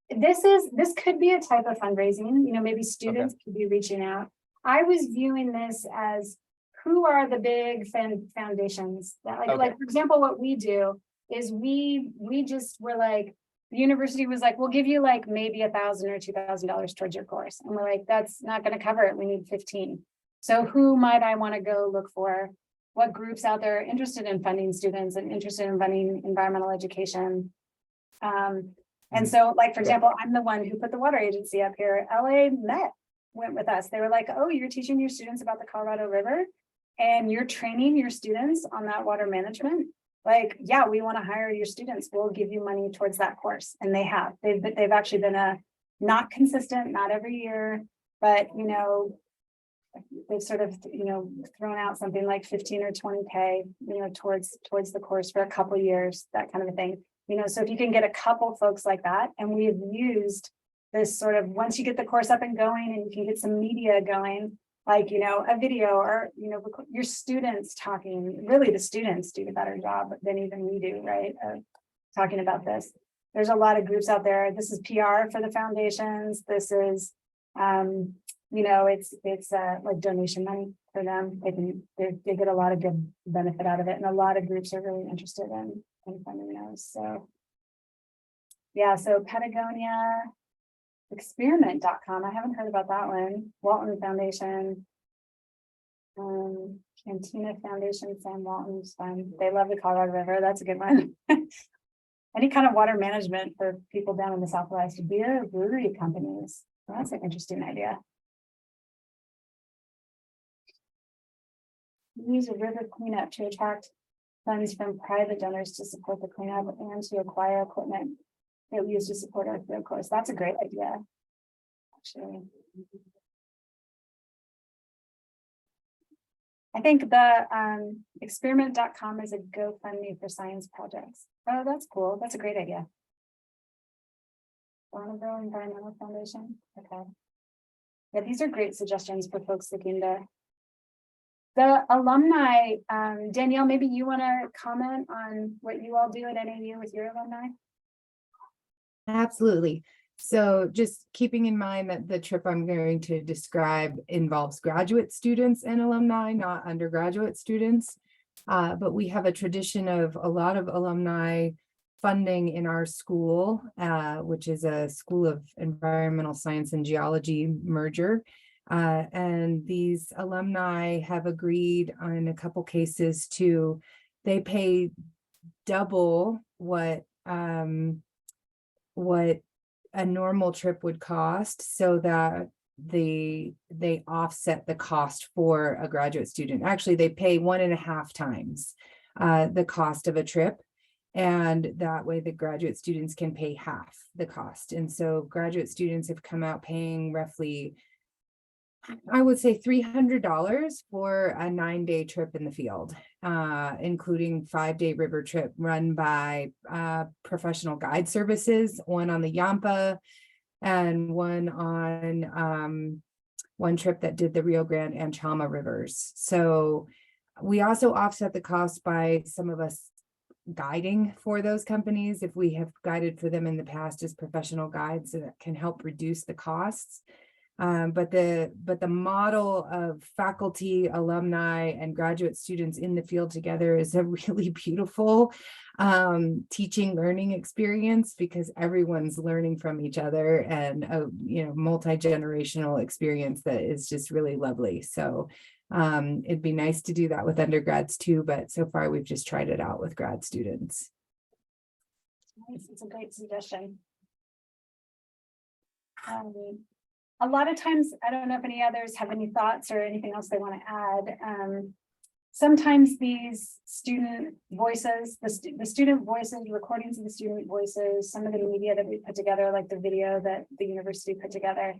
Speaker 2: this could be a type of fundraising, you know, maybe students could be reaching out. I was viewing this as who are the big foundations that like, for example, what we do is we just were like, the university was like, we'll give you like maybe $1,000 or $2,000 towards your course. And we're like, that's not going to cover it. We need 15. So who might I want to go look for? What groups out there are interested in funding students and interested in funding environmental education? And so like, for example, I'm the one who put the water agency up here. LA Met went with us. They were like, oh, you're teaching your students about the Colorado River and you're training your students on that water management. Like, yeah, we want to hire your students. We'll give you money towards that course. And they have. They've actually been not consistent, not every year, but you know, they've sort of, you know, thrown out something like 15 or 20K, you know, towards the course for a couple of years, that kind of a thing. You know, so if you can get a couple folks like that, and we have used this sort of, once you get the course up and going and you can get some media going, like, you know, a video or, you know, your students talking, really the students do a better job than even we do, right? Talking about this. There's a lot of groups out there. This is PR for the foundations. This is, you know, it's like donation money for them. They get a lot of good benefit out of it. And a lot of groups are really interested in funding those. So yeah, so Patagonia, experiment.com. I haven't heard about that one. Walton Foundation, Cantina Foundation, Sam Walton's fun. They love the Colorado River. That's a good one. Any kind of water management for people down in the Southwest. Beer brewery companies. Well, that's an interesting idea. Use a river cleanup to attract funds from private donors to support the cleanup and to acquire equipment that we use to support our field course. That's a great idea, actually. I think the experiment.com is a GoFundMe for science projects. Oh, that's cool. That's a great idea. Bonneville Environmental Foundation. Okay. Yeah, these are great suggestions for folks looking to. The alumni, Danielle, maybe you want to comment on what you all do at NAU with your alumni?
Speaker 3: Absolutely. So just keeping in mind that the trip I'm going to describe involves graduate students and alumni, not undergraduate students. But we have a tradition of a lot of alumni funding in our school, which is a School of Environmental Science and Geology merger. And these alumni have agreed in a couple cases they pay double what a normal trip would cost, so that they offset the cost for a graduate student. Actually, they pay 1.5 times the cost of a trip. And that way the graduate students can pay half the cost. And so graduate students have come out paying roughly, I would say $300 for a 9-day trip in the field, including 5-day river trip run by professional guide services, one on the Yampa and one on one trip that did the Rio Grande and Chama rivers. So we also offset the cost by some of us guiding for those companies if we have guided for them in the past as professional guides, so that can help reduce the costs. But the model of faculty, alumni, and graduate students in the field together is a really beautiful teaching learning experience, because everyone's learning from each other, and a multi-generational experience that is just really lovely. So it'd be nice to do that with undergrads too, but so far we've just tried it out with grad students.
Speaker 2: Nice. It's a great suggestion. A lot of times, I don't know if any others have any thoughts or anything else they want to add. Sometimes these student voices, the student voices, recordings of the student voices, some of the media that we put together, like the video that the university put together,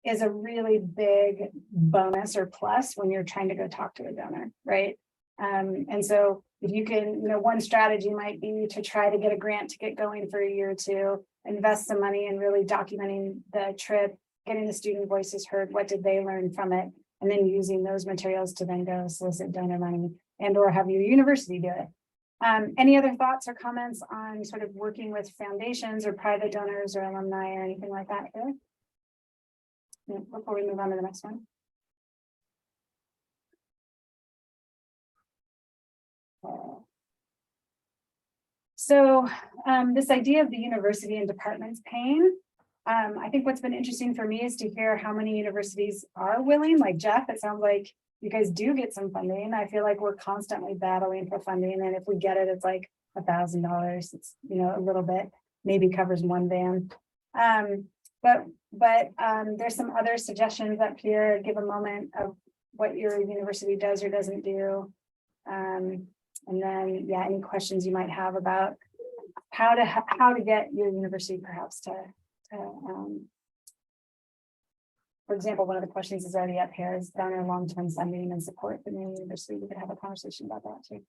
Speaker 2: is a really big bonus or plus when you're trying to go talk to a donor, right? And so if you can, one strategy might be to try to get a grant to get going for a year or two, invest some money in really documenting the trip, getting the student voices heard, what did they learn from it, and then using those materials to then go solicit donor money and or have your university do it. Any other thoughts or comments on sort of working with foundations or private donors or alumni or anything like that here? Before we move on to the next one. So this idea of the university and departments paying, I think what's been interesting for me is to hear how many universities are willing. Like Jeff, it sounds like you guys do get some funding. I feel like we're constantly battling for funding, and if we get it, it's like $1,000. It's a little bit, maybe covers one van. But there's some other suggestions up here. Give a moment of what your university does or doesn't do. And then, yeah, any questions you might have about how to get your university perhaps to for example, one of the questions is already up here is donor long-term funding and support for the university. We could have a conversation about that too.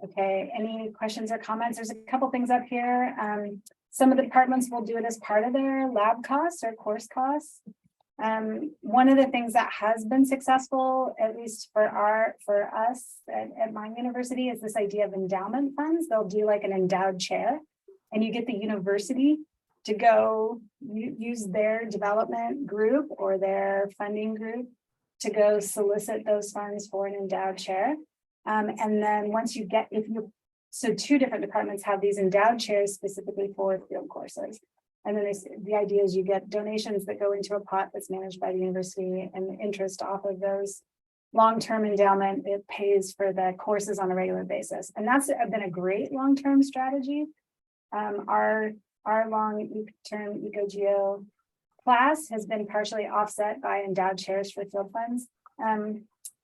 Speaker 2: Okay, any questions or comments? There's a couple things up here. Some of the departments will do it as part of their lab costs or course costs. One of the things that has been successful, at least for us at my university, is this idea of endowment funds. They'll do like an endowed chair, and you get the university to go use their development group or their funding group to go solicit those funds for an endowed chair. And then once you get, so 2 different departments have these endowed chairs specifically for field courses. And then the idea is you get donations that go into a pot that's managed by the university, and the interest off of those long-term endowment, it pays for the courses on a regular basis. And that's been a great long-term strategy. Our long-term EcoGeo class has been partially offset by endowed chairs for field funds.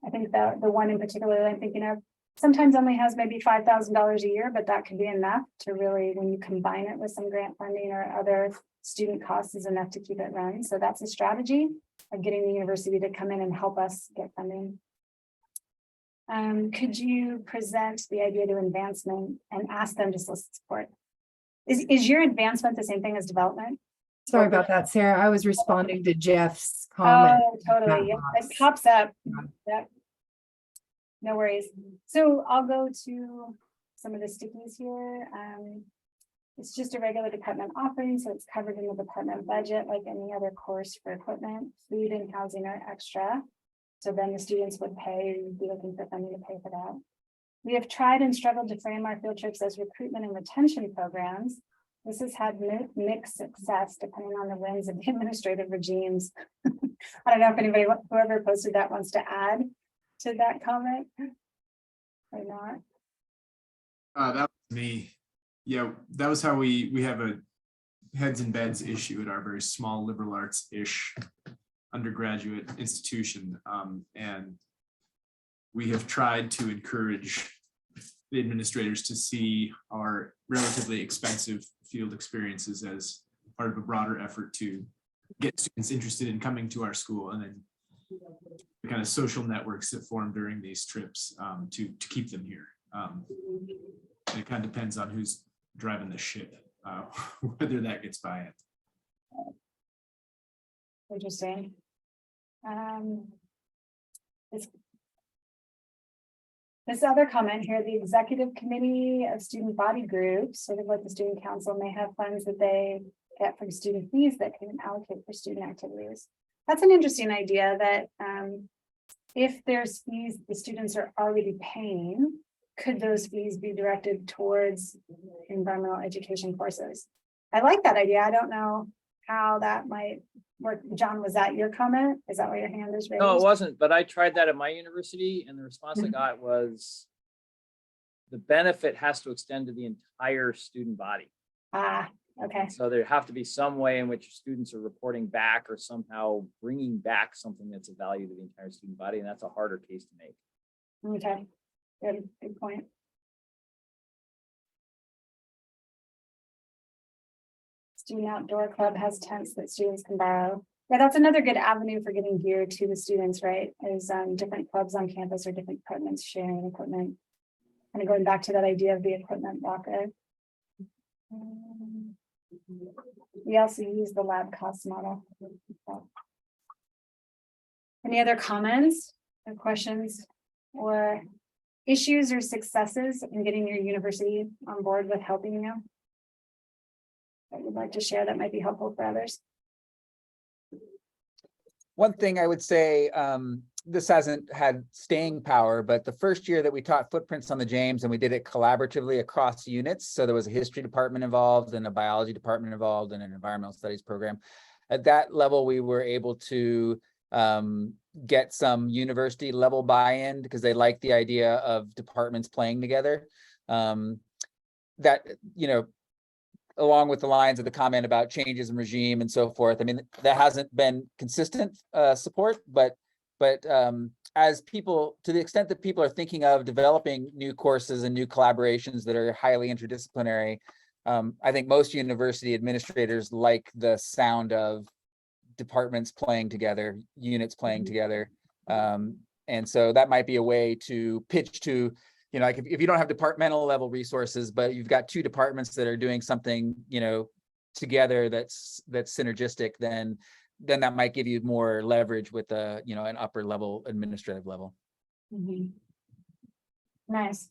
Speaker 2: I think the one in particular that I'm thinking of sometimes only has maybe $5,000 a year, but that could be enough to really, when you combine it with some grant funding or other student costs, is enough to keep it running. So that's a strategy of getting the university to come in and help us get funding. Could you present the idea to advancement and ask them to solicit support? Is your advancement the same thing as development?
Speaker 3: Sorry about that, Sarah. I was responding to Jeff's comment.
Speaker 2: Oh, totally. Yep. It pops up. Yep. No worries. So I'll go to some of the stickies here. It's just a regular department offering, so it's covered in the department budget like any other course for equipment. Food and housing are extra. So then the students would pay, you'd be looking for funding to pay for that. We have tried and struggled to frame our field trips as recruitment and retention programs. This has had mixed success depending on the whims of the administrative regimes. I don't know if anybody, whoever posted that wants to add to that comment or not.
Speaker 7: That was me. Yeah, that was how we have a heads and beds issue at our very small liberal arts-ish undergraduate institution. And we have tried to encourage the administrators to see our relatively expensive field experiences as part of a broader effort to get students interested in coming to our school, and then the kind of social networks that form during these trips to keep them here. It kind of depends on who's driving the ship, whether that gets by it.
Speaker 2: Interesting. This other comment here, the executive committee of student body groups, sort of like the student council, may have funds that they get from student fees that can allocate for student activities. That's an interesting idea that if there's fees the students are already paying, could those fees be directed towards environmental education courses? I like that idea. I don't know how that might work. John, was that your comment? Is that why your hand is raised?
Speaker 6: No, it wasn't, but I tried that at my university, and the response I got was the benefit has to extend to the entire student body.
Speaker 2: Ah, okay.
Speaker 6: So there have to be some way in which students are reporting back or somehow bringing back something that's of value to the entire student body, and that's a harder case to make.
Speaker 2: Okay, good point. Student outdoor club has tents that students can borrow. Yeah, that's another good avenue for getting gear to the students, right? Is different clubs on campus or different departments sharing equipment. Kind of going back to that idea of the equipment locker. We also use the lab cost model. Any other comments or questions or issues or successes in getting your university on board with helping you? That you'd like to share that might be helpful for others?
Speaker 1: One thing I would say, this hasn't had staying power, but the first year that we taught Footprints on the James, and we did it collaboratively across units. So there was a history department involved and a biology department involved and an environmental studies program. At that level, we were able to get some university level buy-in because they like the idea of departments playing together. That, you know, along with the lines of the comment about changes in regime and so forth. I mean, that hasn't been consistent support, but as people, to the extent that people are thinking of developing new courses and new collaborations that are highly interdisciplinary, I think most university administrators like the sound of departments playing together, units playing together. And so that might be a way to pitch to, you know, like if you don't have departmental level resources, but you've got two departments that are doing something, you know, together that's synergistic, then that might give you more leverage with a, you know, an upper level administrative level.
Speaker 2: Nice.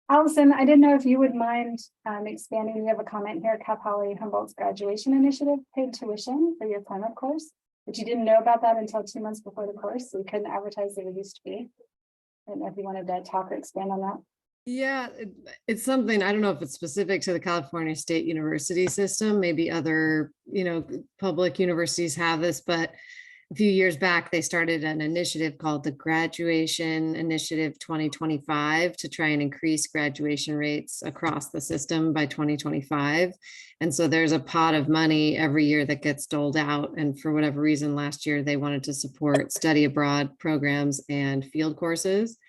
Speaker 2: Allison, I didn't know if you would mind expanding. We have a comment here, Cal Poly Humboldt's graduation initiative paid tuition for your climate course, but you didn't know about that until 2 months before the course, so we couldn't advertise the reduced fee. I don't know if you wanted to talk or expand on that.
Speaker 8: Yeah, it's something, I don't know if it's specific to the California State University system, maybe other, public universities have this, but a few years back, they started an initiative called the Graduation Initiative 2025 to try and increase graduation rates across the system by 2025. And so there's a pot of money every year that gets doled out. And for whatever reason, last year, they wanted to support study abroad programs and field courses.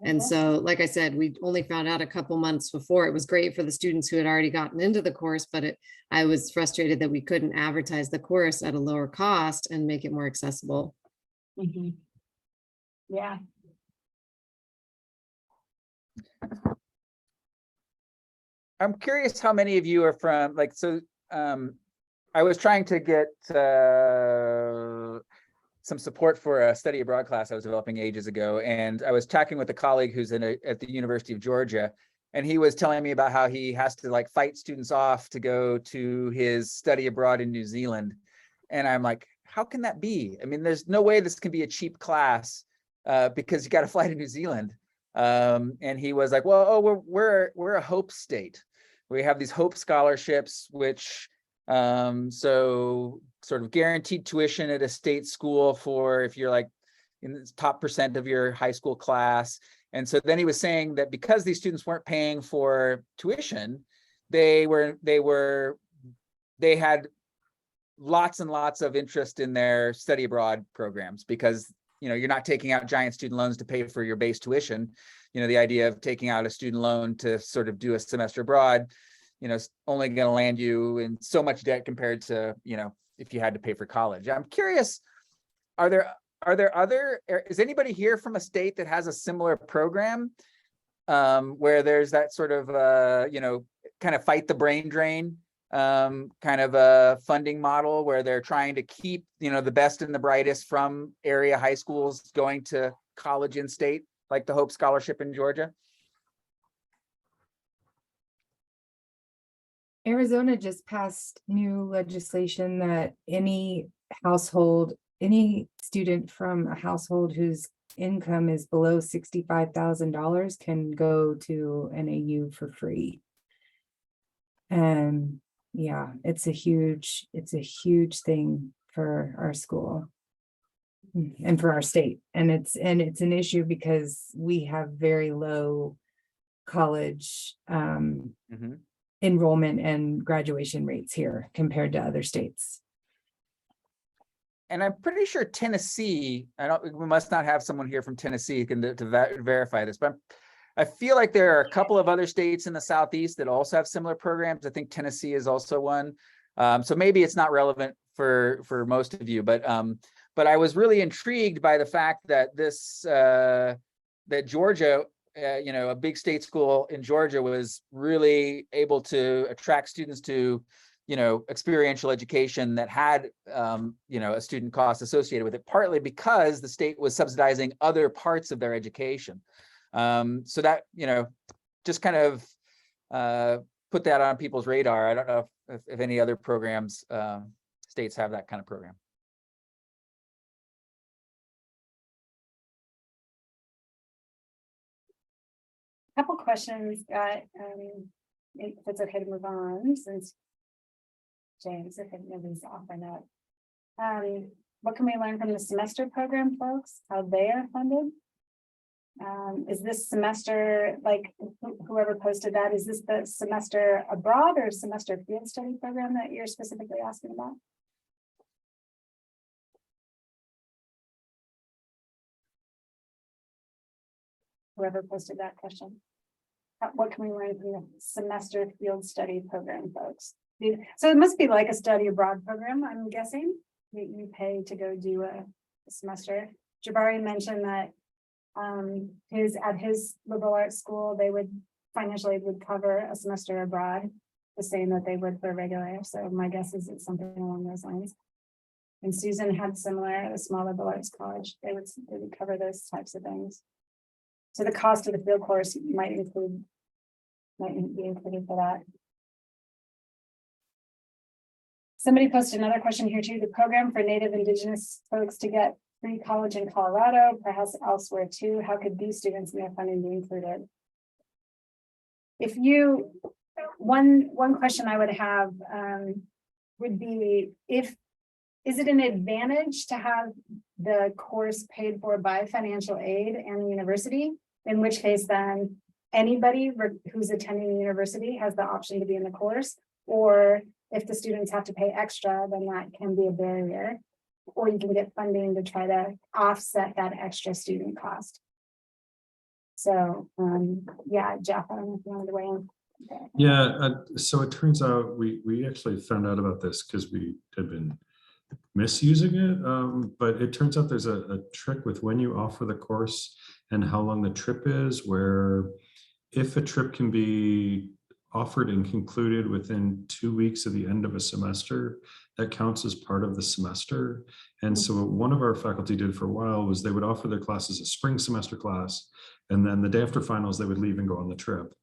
Speaker 8: And so, like I said, we only found out a couple months before. It was great for the students who had already gotten into the course, but I was frustrated that we couldn't advertise the course at a lower cost and make it more accessible.
Speaker 2: Yeah.
Speaker 1: I'm curious how many of you are from, like, so I was trying to get some support for a study abroad class I was developing ages ago. And I was talking with a colleague who's at the University of Georgia. And he was telling me about how he has to like fight students off to go to his study abroad in New Zealand. And I'm like, how can that be? I mean, there's no way this can be a cheap class because you got to fly to New Zealand. And he was like, well, we're a hope state. We have these hope scholarships, which So sort of guaranteed tuition at a state school for if you're like in the top % of your high school class. And so then he was saying that because these students weren't paying for tuition, they had lots and lots of interest in their study abroad programs because, you know, you're not taking out giant student loans to pay for your base tuition. You know, the idea of taking out a student loan to sort of do a semester abroad, you know, is only going to land you in so much debt compared to, you know, if you had to pay for college. I'm curious, is anybody here from a state that has a similar program where there's that sort of, you know, kind of fight the brain drain kind of a funding model where they're trying to keep, you know, the best and the brightest from area high schools going to college in state, like the Hope Scholarship in Georgia?
Speaker 3: Arizona just passed new legislation that any household, any student from a household whose income is below $65,000 can go to an AU for free. And yeah, it's a huge thing for our school and for our state. And it's an issue because we have very low college enrollment and graduation rates here compared to other states.
Speaker 1: And I'm pretty sure Tennessee, we must not have someone here from Tennessee who can to verify this, but I feel like there are a couple of other states in the Southeast that also have similar programs. I think Tennessee is also one. So maybe it's not relevant for most of you, but I was really intrigued by the fact that that Georgia, you know, a big state school in Georgia was really able to attract students to, you know, experiential education that had, you know, a student cost associated with it, partly because the state was subsidizing other parts of their education. So that, you know, just kind of put that on people's radar. I don't know if any other programs, states have that kind of program.
Speaker 2: Couple questions that, if it's okay to move on, since James, if nobody's off or not. What can we learn from the semester program, folks? How they are funded? Is this semester, like whoever posted that, is this the semester abroad or semester field study program that you're specifically asking about? Whoever posted that question. What can we learn from the semester field study program, folks? So it must be like a study abroad program, I'm guessing. You pay to go do a semester. Jabari mentioned that at his liberal arts school, they would financially would cover a semester abroad, the same that they would for regular. So my guess is it's something along those lines. And Susan had similar at a small liberal arts college. They would cover those types of things. So the cost of the field course might be included for that. Somebody posted another question here too. The program for Native Indigenous folks to get free college in Colorado, perhaps elsewhere too. How could these students and their funding be included? If you, one question I would have would be, is it an advantage to have the course paid for by financial aid and the university? In which case then anybody who's attending the university has the option to be in the course, or if the students have to pay extra, then that can be a barrier, or you can get funding to try to offset that extra student cost. So yeah, Jeff, I don't know if you wanted to weigh in. Okay.
Speaker 5: Yeah, so it turns out we actually found out about this because we had been misusing it, but it turns out there's a trick with when you offer the course and how long the trip is, where if a trip can be offered and concluded within 2 weeks of the end of a semester, that counts as part of the semester. And so what one of our faculty did for a while was they would offer their classes a spring semester class, and then the day after finals, they would leave and go on the trip,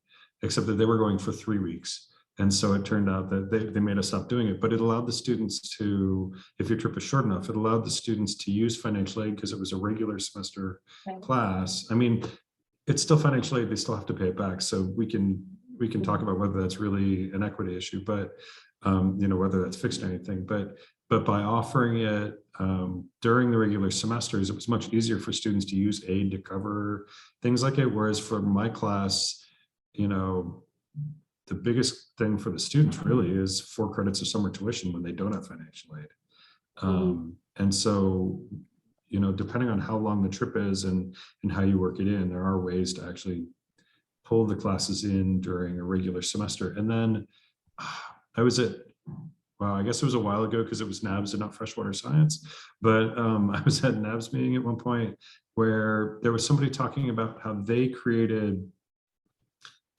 Speaker 5: except that they were going for 3 weeks. And so it turned out that they made us stop doing it, but it allowed the students to, if your trip is short enough, it allowed the students to use financial aid because it was a regular semester class. I mean, it's still financial aid, they still have to pay it back. So we can talk about whether that's really an equity issue, but whether that's fixed or anything, but by offering it during the regular semesters, it was much easier for students to use aid to cover things like it. Whereas for my class, the biggest thing for the students really is 4 credits of summer tuition when they don't have financial aid. And so, depending on how long the trip is and how you work it in, there are ways to actually pull the classes in during a regular semester. And then I guess it was a while ago because it was NABS and not freshwater science, but I was at a NABS meeting at one point where there was somebody talking about how they created,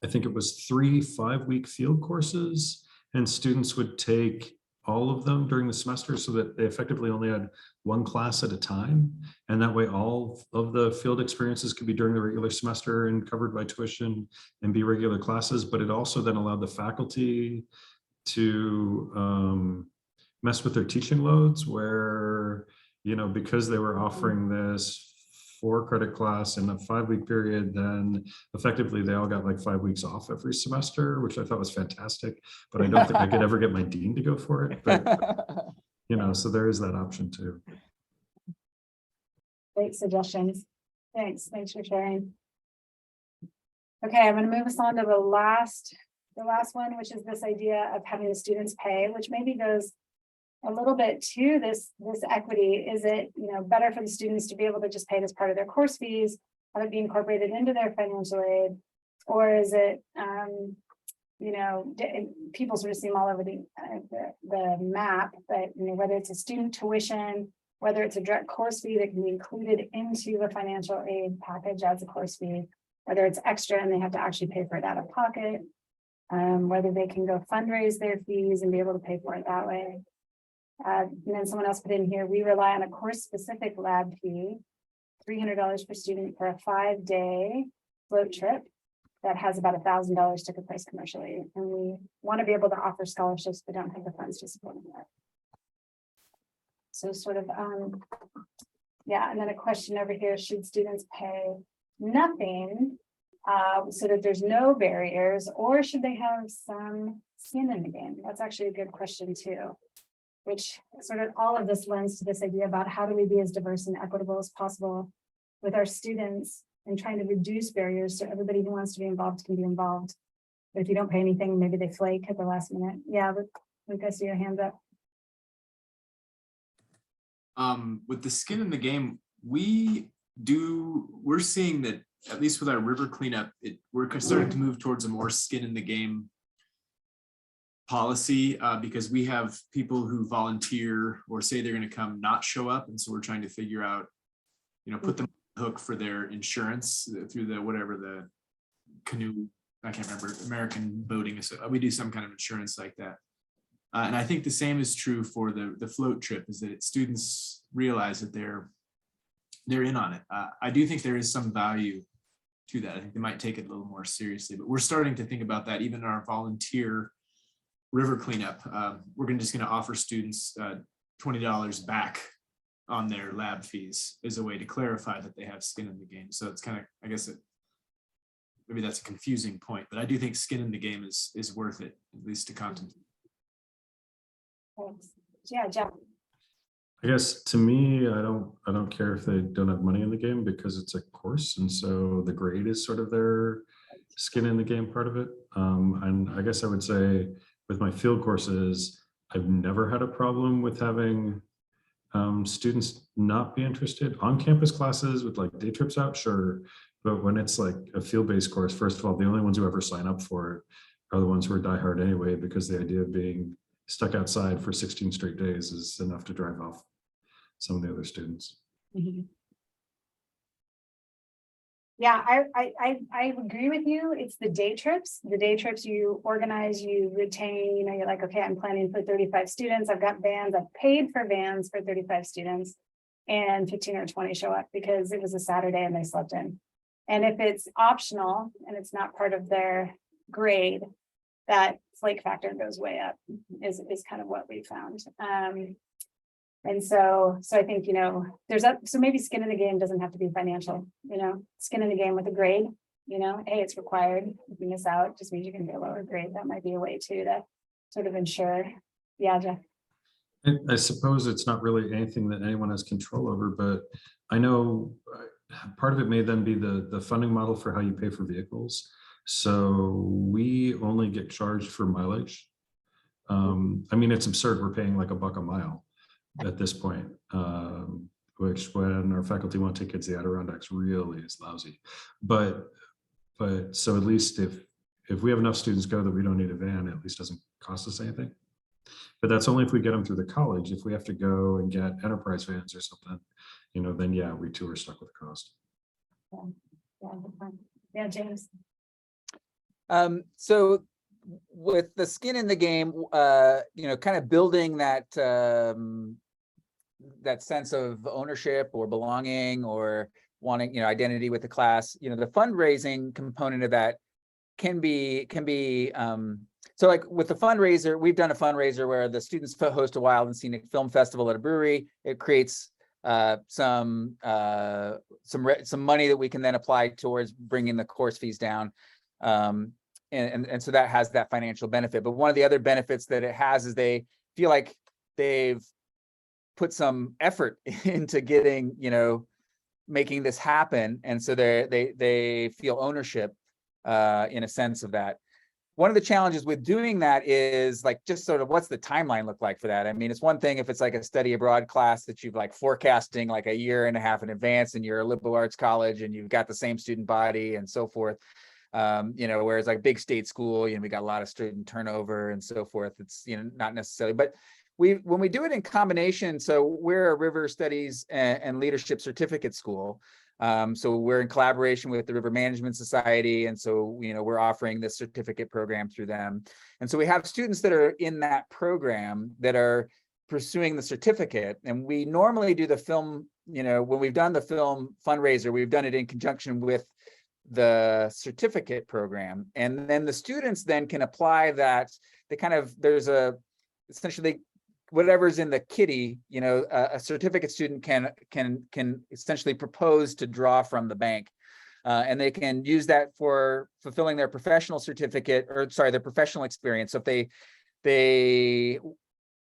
Speaker 5: I think it was 3 5-week field courses, and students would take all of them during the semester so that they effectively only had 1 class at a time. And that way all of the field experiences could be during the regular semester and covered by tuition and be regular classes. But it also then allowed the faculty to mess with their teaching loads where, because they were offering this 4-credit class in a 5-week period, then effectively they all got like 5 weeks off every semester, which I thought was fantastic, but I don't think I could ever get my dean to go for it. But, so there is that option too.
Speaker 2: Great suggestions. Thanks for sharing. Okay, I'm going to move us on to the last one, which is this idea of having the students pay, which maybe goes a little bit to this equity. Is it better for the students to be able to just pay it as part of their course fees, have it be incorporated into their financial aid, or is it people sort of seem all over the map, but whether it's a student tuition, whether it's a direct course fee that can be included into the financial aid package as a course fee, whether it's extra and they have to actually pay for it out of pocket, whether they can go fundraise their fees and be able to pay for it that way. And then someone else put in here, we rely on a course-specific lab fee, $300 per student for a 5-day float trip that has about $1,000 ticket price commercially. And we want to be able to offer scholarships, but don't have the funds to support that. So sort of, and then a question over here, should students pay nothing so that there's no barriers, or should they have some skin in the game? That's actually a good question too, which sort of all of this lends to this idea about how do we be as diverse and equitable as possible with our students and trying to reduce barriers so everybody who wants to be involved can be involved. But if you don't pay anything, maybe they flake at the last minute. Yeah, but Luke, I see your hands up.
Speaker 7: With the skin in the game, we're seeing that at least with our river cleanup, we're starting to move towards a more skin in the game policy because we have people who volunteer or say they're going to come not show up, and so we're trying to figure out, put them on the hook for their insurance through the canoe, I can't remember, American boating. So we do some kind of insurance like that. And I think the same is true for the float trip, is that students realize that they're in on it. I do think there is some value to that. I think they might take it a little more seriously, but we're starting to think about that even in our volunteer river cleanup. We're just going to offer students $20 back on their lab fees as a way to clarify that they have skin in the game. So it's kind of, I guess maybe that's a confusing point, but I do think skin in the game is worth it, at least to contemplate.
Speaker 2: Thanks. Yeah, Jeff.
Speaker 5: I guess to me, I don't care if they don't have money in the game because it's a course, and so the grade is sort of their skin in the game part of it. And I guess I would say with my field courses, I've never had a problem with having students not be interested. On campus classes with like day trips out, sure, but when it's like a field-based course, first of all, the only ones who ever sign up for it are the ones who are diehard anyway, because the idea of being stuck outside for 16 straight days is enough to drive off some of the other students.
Speaker 2: Mm-hmm. Yeah, I agree with you. It's the day trips. The day trips you organize, you retain, you're like, okay, I'm planning for 35 students. I've got vans. I've paid for vans for 35 students, and 15 or 20 show up because it was a Saturday and they slept in. And if it's optional and it's not part of their grade, that flake factor goes way up is kind of what we found. And so I think, so maybe skin in the game doesn't have to be financial, skin in the game with a grade, hey, it's required. If you miss out, it just means you can get a lower grade. That might be a way too sort of ensure. Yeah, Jeff.
Speaker 5: I suppose it's not really anything that anyone has control over, but I know part of it may then be the funding model for how you pay for vehicles. So we only get charged for mileage. I mean, it's absurd. We're paying like $1 a mile at this point, which when our faculty want to take kids to the Adirondacks really is lousy. But so at least if we have enough students go that we don't need a van, it at least doesn't cost us anything. But that's only if we get them through the college. If we have to go and get enterprise vans or something, you know, then yeah, we too are stuck with the cost.
Speaker 2: Yeah, James.
Speaker 1: So with the skin in the game, you know, kind of building that that sense of ownership or belonging or wanting, you know, identity with the class, you know, the fundraising component of that can be so like with the fundraiser, we've done a fundraiser where the students host a wild and scenic film festival at a brewery. It creates some money that we can then apply towards bringing the course fees down. And so that has that financial benefit. But one of the other benefits that it has is they feel like they've put some effort into getting, you know, making this happen. And so they feel ownership in a sense of that. One of the challenges with doing that is like, just sort of what's the timeline look like for that? I mean, it's one thing if it's like a study abroad class that you've like forecasting like 1.5 years in advance and you're a liberal arts college and you've got the same student body and so forth. You know, whereas like big state school, you know, we got a lot of student turnover and so forth. It's, you know, not necessarily, but when we do it in combination, so we're a River Studies and Leadership Certificate School. So we're in collaboration with the River Management Society. And so, you know, we're offering this certificate program through them. And so we have students that are in that program that are pursuing the certificate. And we normally do the film, you know, when we've done the film fundraiser, we've done it in conjunction with the certificate program. And then the students then can apply that. They kind of, there's essentially whatever's in the kitty, you know, a certificate student can essentially propose to draw from the bank, and they can use that for fulfilling their professional certificate, or sorry, their professional experience. So if they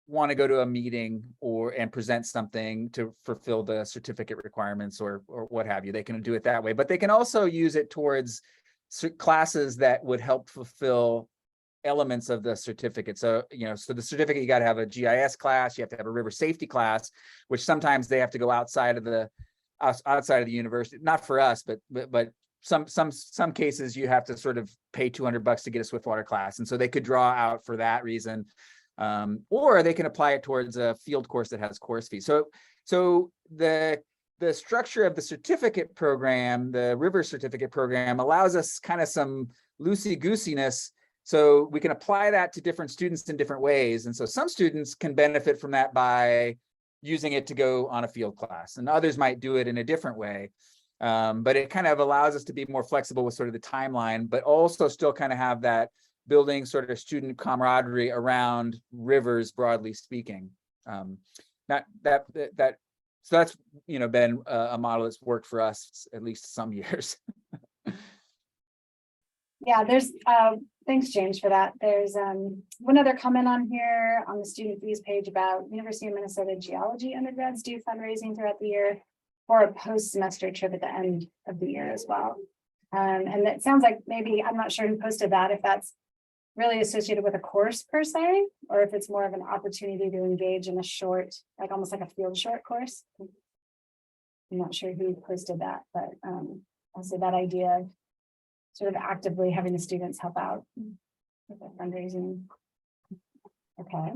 Speaker 1: want to go to a meeting and present something to fulfill the certificate requirements or what have you, they can do it that way. But they can also use it towards classes that would help fulfill elements of the certificate. So, you know, so the certificate, you got to have a GIS class, you have to have a river safety class, which sometimes they have to go outside of the university, not for us, but some cases you have to sort of pay $200 to get a Swiftwater class. And so they could draw out for that reason. Or they can apply it towards a field course that has course fees. So the structure of the certificate program, the River certificate program, allows us kind of some loosey-goosiness. So we can apply that to different students in different ways. And so some students can benefit from that by using it to go on a field class, and others might do it in a different way. But it kind of allows us to be more flexible with sort of the timeline, but also still kind of have that building sort of student camaraderie around rivers, broadly speaking. So that's, you know, been a model that's worked for us at least some years.
Speaker 2: Yeah, there's thanks, James, for that. There's one other comment on here on the student fees page about University of Minnesota geology undergrads do fundraising throughout the year for a post-semester trip at the end of the year as well. And that sounds like maybe, I'm not sure who posted that, if that's really associated with a course per se, or if it's more of an opportunity to engage in a short, like almost like a field short course. I'm not sure who posted that, but also that idea of sort of actively having the students help out with the fundraising. Okay.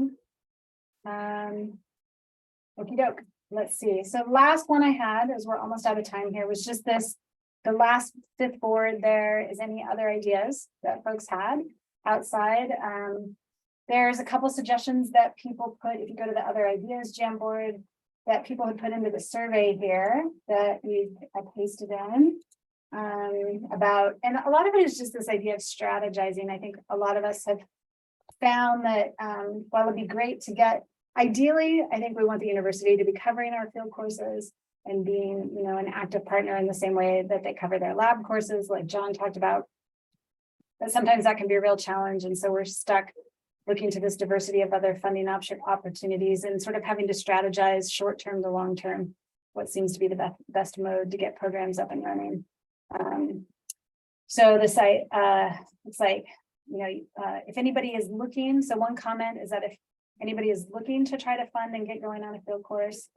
Speaker 2: Okie doke. Let's see. So the last one I had, as we're almost out of time here, was just this, the last fifth board there. Is any other ideas that folks had outside? There's a couple suggestions that people put, if you go to the other ideas Jamboard, that people had put into the survey here that I pasted in. About, and a lot of it is just this idea of strategizing. I think a lot of us have found that while it'd be great to get, ideally, I think we want the university to be covering our field courses and being, you know, an active partner in the same way that they cover their lab courses, like John talked about. But sometimes that can be a real challenge, and so we're stuck looking to this diversity of other funding opportunities and sort of having to strategize short-term to long-term, what seems to be the best mode to get programs up and running. So the site, it's like, if anybody is looking, so one comment is that if anybody is looking to try to fund and get going on a field course,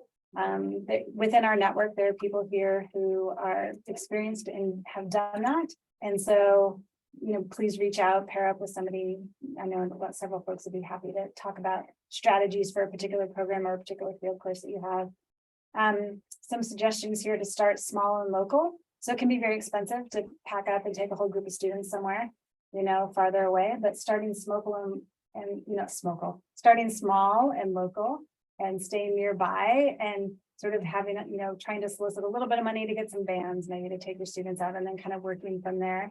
Speaker 2: within our network, there are people here who are experienced and have done that. And so, please reach out, pair up with somebody. I know several folks would be happy to talk about strategies for a particular program or a particular field course that you have. Some suggestions here to start small and local. So it can be very expensive to pack up and take a whole group of students somewhere, farther away, but starting small and local and staying nearby and sort of having, trying to solicit a little bit of money to get some vans, maybe to take your students out, and then kind of working from there.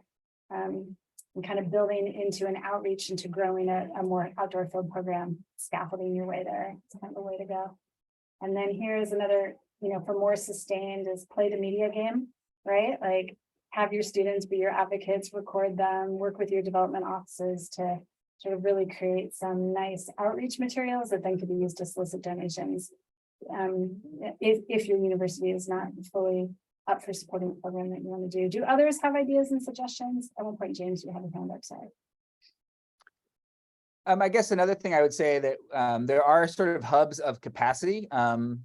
Speaker 2: And kind of building into an outreach into growing a more outdoor field program, scaffolding your way there. It's kind of the way to go. And then here's another, for more sustained is play the media game, right? Like have your students be your advocates, record them, work with your development offices to sort of really create some nice outreach materials that then could be used to solicit donations. If your university is not fully up for supporting the program that you want to do. Do others have ideas and suggestions? At one point, James, you have a hand up, sorry.
Speaker 1: I guess another thing I would say that there are sort of hubs of capacity. For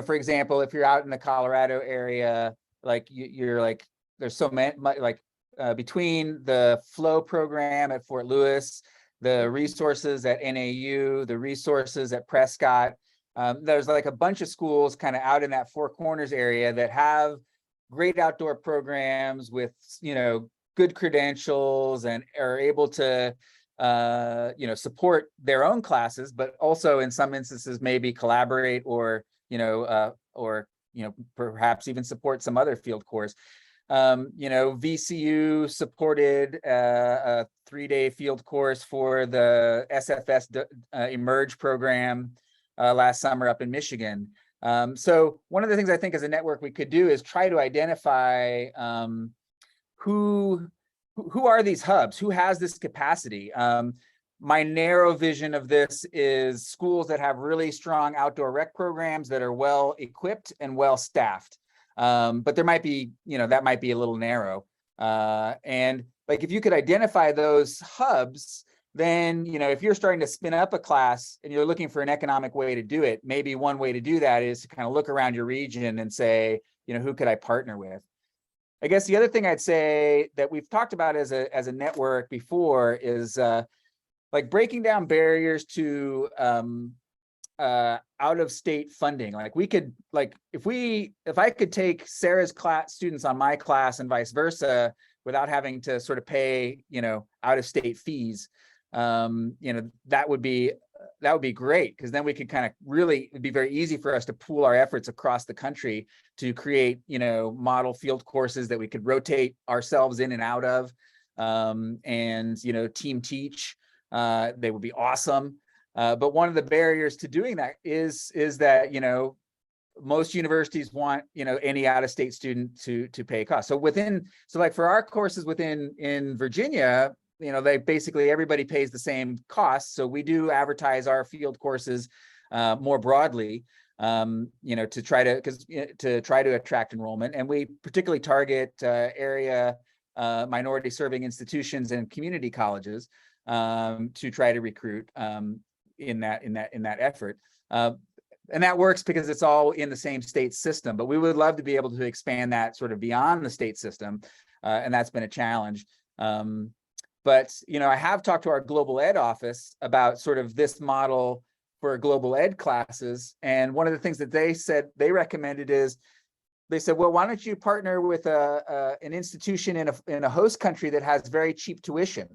Speaker 1: example, if you're out in the Colorado area, like you're like, there's so many, like between the Flow program at Fort Lewis, the resources at NAU, the resources at Prescott, there's like a bunch of schools kind of out in that Four Corners area that have great outdoor programs with, good credentials and are able to, support their own classes, but also in some instances maybe collaborate or perhaps even support some other field course. VCU supported a 3-day field course for the SFS Emerge program last summer up in Michigan. So one of the things I think as a network we could do is try to identify who are these hubs, who has this capacity. My narrow vision of this is schools that have really strong outdoor rec programs that are well equipped and well staffed. But there might be, that might be a little narrow. And like if you could identify those hubs, then, if you're starting to spin up a class and you're looking for an economic way to do it, maybe one way to do that is to kind of look around your region and say, who could I partner with? I guess the other thing I'd say that we've talked about as a network before is like breaking down barriers to out of state funding. Like we could, like if I could take Sarah's students on my class and vice versa without having to sort of pay, out of state fees, that would be great, because then we could kind of really, it'd be very easy for us to pool our efforts across the country to create, model field courses that we could rotate ourselves in and out of, and, team teach. They would be awesome. But one of the barriers to doing that is that, most universities want, any out-of-state student to pay costs. So like for our courses in Virginia, they basically, everybody pays the same costs. So we do advertise our field courses more broadly, to try to attract enrollment. And we particularly target area minority serving institutions and community colleges to try to recruit in that effort. And that works because it's all in the same state system, but we would love to be able to expand that sort of beyond the state system. And that's been a challenge. But, I have talked to our global ed office about sort of this model for global ed classes. And one of the things that they recommended is, they said, well, why don't you partner with an institution in a host country that has very cheap tuition?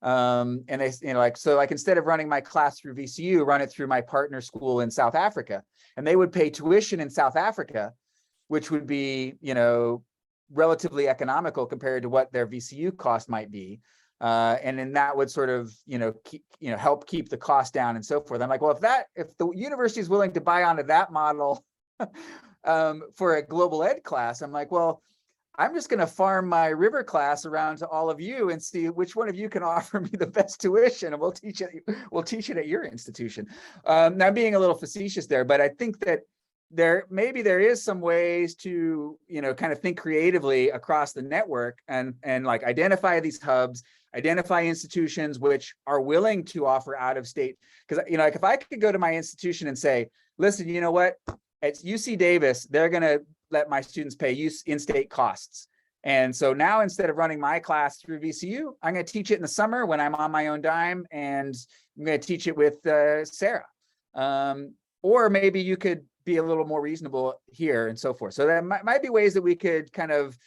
Speaker 1: And they, so instead of running my class through VCU, run it through my partner school in South Africa. And they would pay tuition in South Africa, which would be, relatively economical compared to what their VCU cost might be. And then that would sort of, help keep the cost down and so forth. I'm like, well, if the university is willing to buy onto that model for a global ed class, I'm like, well, I'm just going to farm my river class around to all of you and see which one of you can offer me the best tuition, and we'll teach it. We'll teach it at your institution. Now, being a little facetious there, but I think that maybe there is some ways to, you know, kind of think creatively across the network and like identify these hubs, identify institutions which are willing to offer out of state. Because, you know, like if I could go to my institution and say, listen, you know what, at UC Davis, they're going to let my students pay in-state costs. And so now, instead of running my class through VCU, I'm going to teach it in the summer when I'm on my own dime, and I'm going to teach it with Sarah. Or maybe you could be a little more reasonable here and so forth. So that might be ways that we could kind of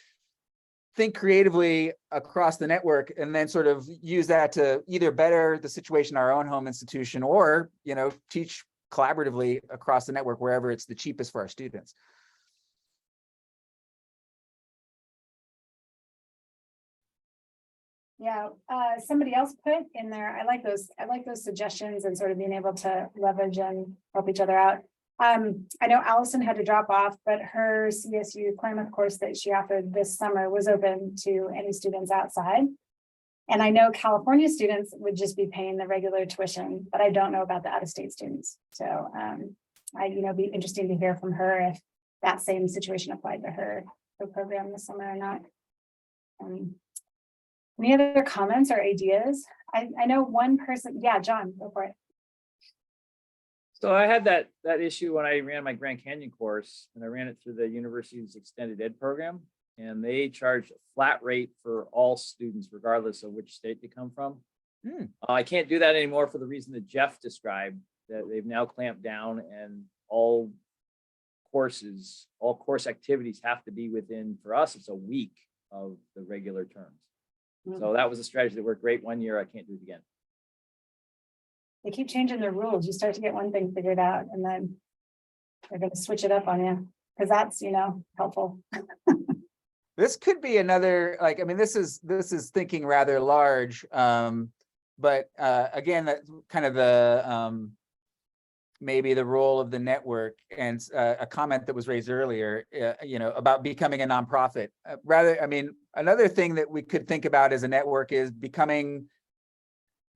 Speaker 1: think creatively across the network, and then sort of use that to either better the situation in our own home institution, or, you know, teach collaboratively across the network wherever it's the cheapest for our students.
Speaker 2: Yeah, somebody else put in there, I like those suggestions and sort of being able to leverage and help each other out. I know Allison had to drop off, but her CSU Klamath course that she offered this summer was open to any students outside. And I know California students would just be paying the regular tuition, but I don't know about the out-of-state students. So be interesting to hear from her if that same situation applied to her program this summer or not. Any other comments or ideas? I know one person. Yeah, John, go for it.
Speaker 6: So I had that issue when I ran my Grand Canyon course, and I ran it through the university's extended ed program, and they charge a flat rate for all students, regardless of which state they come from. I can't do that anymore for the reason that Jeff described, that they've now clamped down, and all course activities have to be within, for us, it's a week of the regular terms. So that was a strategy that worked great one year. I can't do it again.
Speaker 2: They keep changing their rules. You start to get one thing figured out, and then they're going to switch it up on you, because that's, helpful.
Speaker 1: This could be another, like, I mean, this is thinking rather large, but again, that kind of the maybe the role of the network, and a comment that was raised earlier, about becoming a nonprofit. Another thing that we could think about as a network is becoming,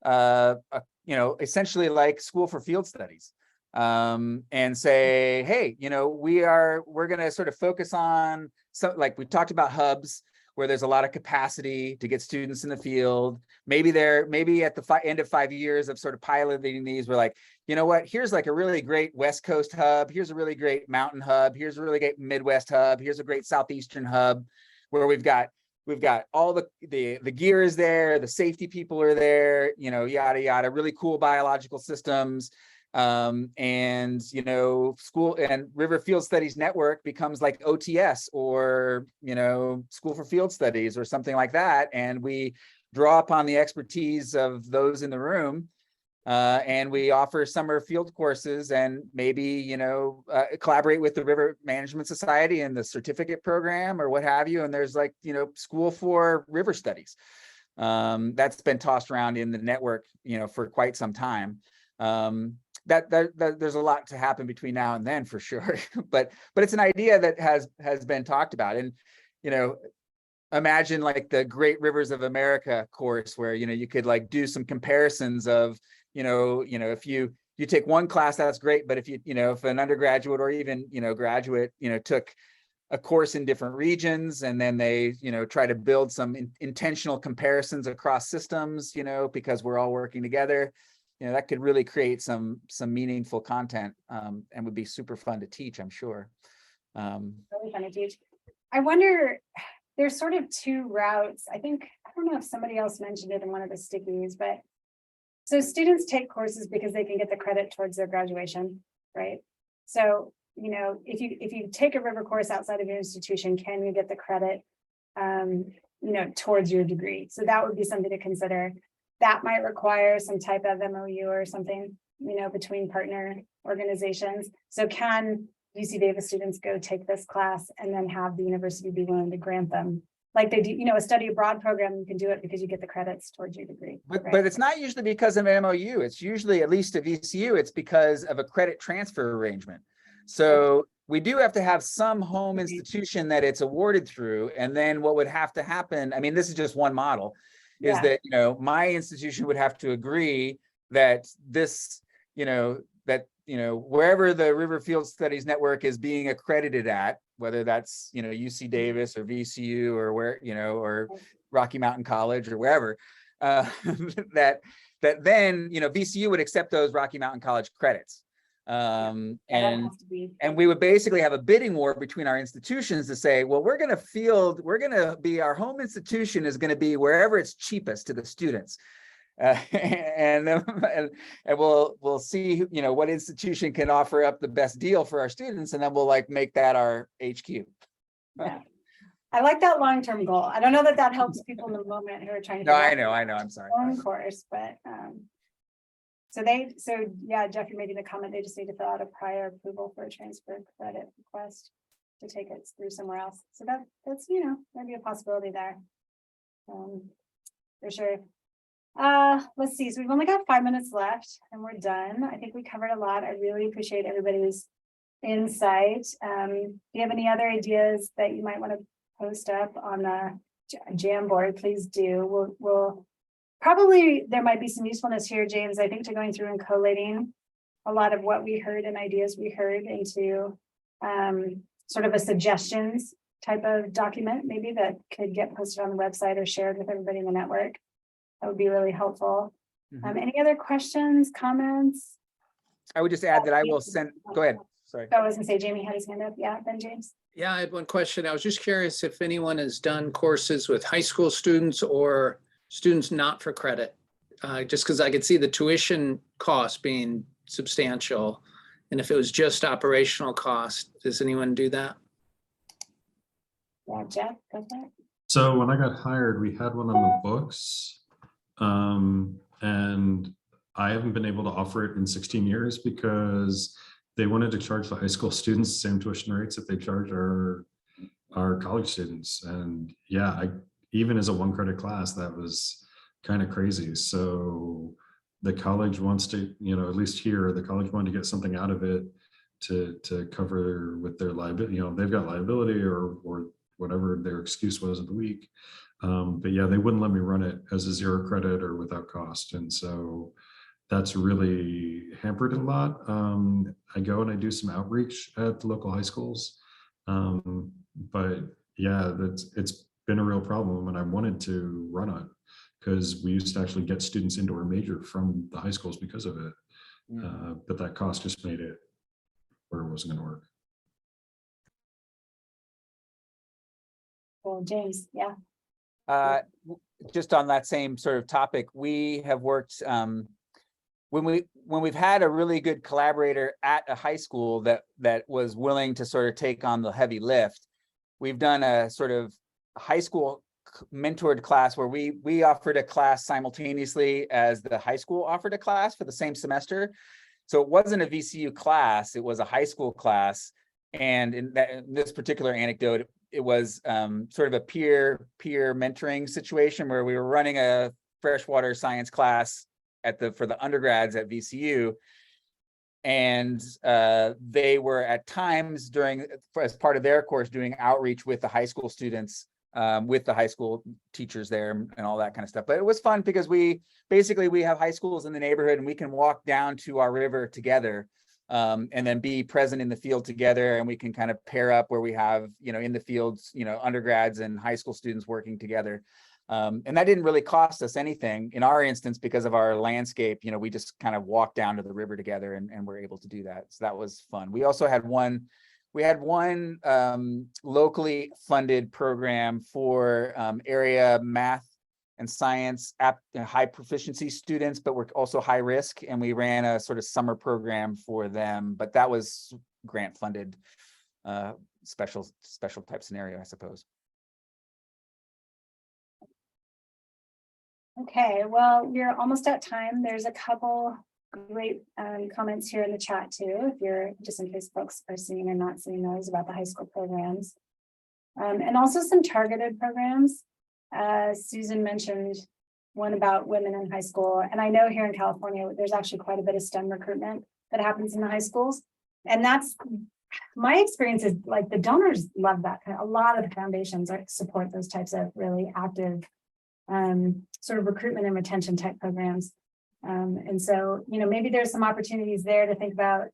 Speaker 1: essentially like School for Field Studies, and say, hey, we're going to sort of focus on, like we talked about, hubs where there's a lot of capacity to get students in the field. Maybe at the end of 5 years of sort of piloting these, we're like, you know what, here's like a really great West Coast hub. Here's a really great mountain hub. Here's a really great Midwest hub. Here's a great Southeastern hub, where we've got all the gear is there, the safety people are there, yada, yada, really cool biological systems. And School and River Field Studies Network becomes like OTS, or School for Field Studies or something like that, and we draw upon the expertise of those in the room, and we offer summer field courses, and maybe collaborate with the River Management Society and the certificate program or what have you, and there's like School for River Studies that's been tossed around in the network for quite some time. That there's a lot to happen between now and then, for sure, but it's an idea that has been talked about. And imagine like the Great Rivers of America course, where you could like do some comparisons of if you take one class, that's great, but if an undergraduate or even graduate took a course in different regions, and then they try to build some intentional comparisons across systems, because we're all working together. That could really create some meaningful content, and would be super fun to teach, I'm sure.
Speaker 2: Really fun to teach. I wonder, there's sort of two routes. I don't know if somebody else mentioned it in one of the stickies, but so students take courses because they can get the credit towards their graduation, right? So, if you take a river course outside of your institution, can you get the credit, towards your degree? So that would be something to consider. That might require some type of MOU or something, between partner organizations. So can UC Davis students go take this class and then have the university be willing to grant them, like they do, a study abroad program? You can do it because you get the credits towards your degree.
Speaker 1: But it's not usually because of an MOU. It's usually, at least at VCU, it's because of a credit transfer arrangement. So we do have to have some home institution that it's awarded through. And then what would have to happen, I mean, this is just one model, is
Speaker 2: Yeah.
Speaker 1: that, you know, my institution would have to agree that this, you know, wherever the Riverfield Studies Network is being accredited at, whether that's, you know, UC Davis or VCU or where, you know, or Rocky Mountain College or wherever, that then, you know, VCU would accept those Rocky Mountain College credits.
Speaker 2: Yeah, that
Speaker 1: And
Speaker 2: has to be.
Speaker 1: we would basically have a bidding war between our institutions to say, well, our home institution is going to be wherever it's cheapest to the students. And we'll see, you know, what institution can offer up the best deal for our students, and then we'll like make that our HQ.
Speaker 2: Yeah. I like that long-term goal. I don't know that that helps people in the moment who are trying to.
Speaker 1: No,
Speaker 2: figure
Speaker 1: I
Speaker 2: out
Speaker 1: know, I'm sorry.
Speaker 2: their own course, but, so yeah, Jeff, you're making the comment, they just need to fill out a prior approval for a transfer credit request to take it through somewhere else. So that's, you know, maybe a possibility there. For sure. Let's see, so we've only got 5 minutes left and we're done. I think we covered a lot. I really appreciate everybody's insight. Do you have any other ideas that you might want to post up on the Jamboard? Please do. We'll probably, there might be some usefulness here, James, I think, to going through and collating a lot of what we heard and ideas we heard into sort of a suggestions type of document, maybe that could get posted on the website or shared with everybody in the network. That would be really helpful.
Speaker 1: Mhm.
Speaker 2: Any other questions, comments?
Speaker 1: I would just add that I will send, go ahead, sorry.
Speaker 2: I was gonna say Jamie had his hand up. Yeah, then James.
Speaker 9: Yeah, I had one question. I was just curious if anyone has done courses with high school students or students not for credit. Just because I could see the tuition cost being substantial. And if it was just operational cost, does anyone do that?
Speaker 2: Yeah, Jeff, go for it.
Speaker 5: So when I got hired, we had one on the books. And I haven't been able to offer it in 16 years because they wanted to charge the high school students the same tuition rates that they charge our college students. And yeah, even as a 1 credit class, that was kind of crazy. So the college wants to, you know, at least here, the college wanted to get something out of it to cover with their liability. You know, they've got liability or whatever their excuse was of the week. But yeah, they wouldn't let me run it as a 0 credit or without cost. And so that's really hampered it a lot. I go and I do some outreach at the local high schools. But yeah, it's been a real problem, and I wanted to run it because we used to actually get students into our major from the high schools because of it. But that cost just made it where it wasn't going to work.
Speaker 2: Well, James, yeah.
Speaker 1: Just on that same sort of topic, we have worked when we've had a really good collaborator at a high school that was willing to sort of take on the heavy lift. We've done a sort of high school mentored class where we offered a class simultaneously as the high school offered a class for the same semester. So it wasn't a VCU class, it was a high school class. And in this particular anecdote, it was sort of a peer mentoring situation where we were running a freshwater science class for the undergrads at VCU. And they were at times as part of their course doing outreach with the high school students, with the high school teachers there and all that kind of stuff. But it was fun because we have high schools in the neighborhood and we can walk down to our river together. And then be present in the field together, and we can kind of pair up where we have, you know, in the fields, you know, undergrads and high school students working together. And that didn't really cost us anything in our instance because of our landscape. You know, we just kind of walked down to the river together and we're able to do that. So that was fun. We also had one locally funded program for area math and science high proficiency students, but we're also high risk. And we ran a sort of summer program for them, but that was grant funded, special type scenario, I suppose.
Speaker 2: Okay, well, we're almost at time. There's a couple great comments here in the chat too, if you're, just in case folks are seeing or not seeing those about the high school programs. And also some targeted programs. Susan mentioned one about women in high school. And I know here in California, there's actually quite a bit of STEM recruitment that happens in the high schools. And that's my experience is like the donors love that. A lot of the foundations support those types of really active sort of recruitment and retention type programs. And so, maybe there's some opportunities there to think about,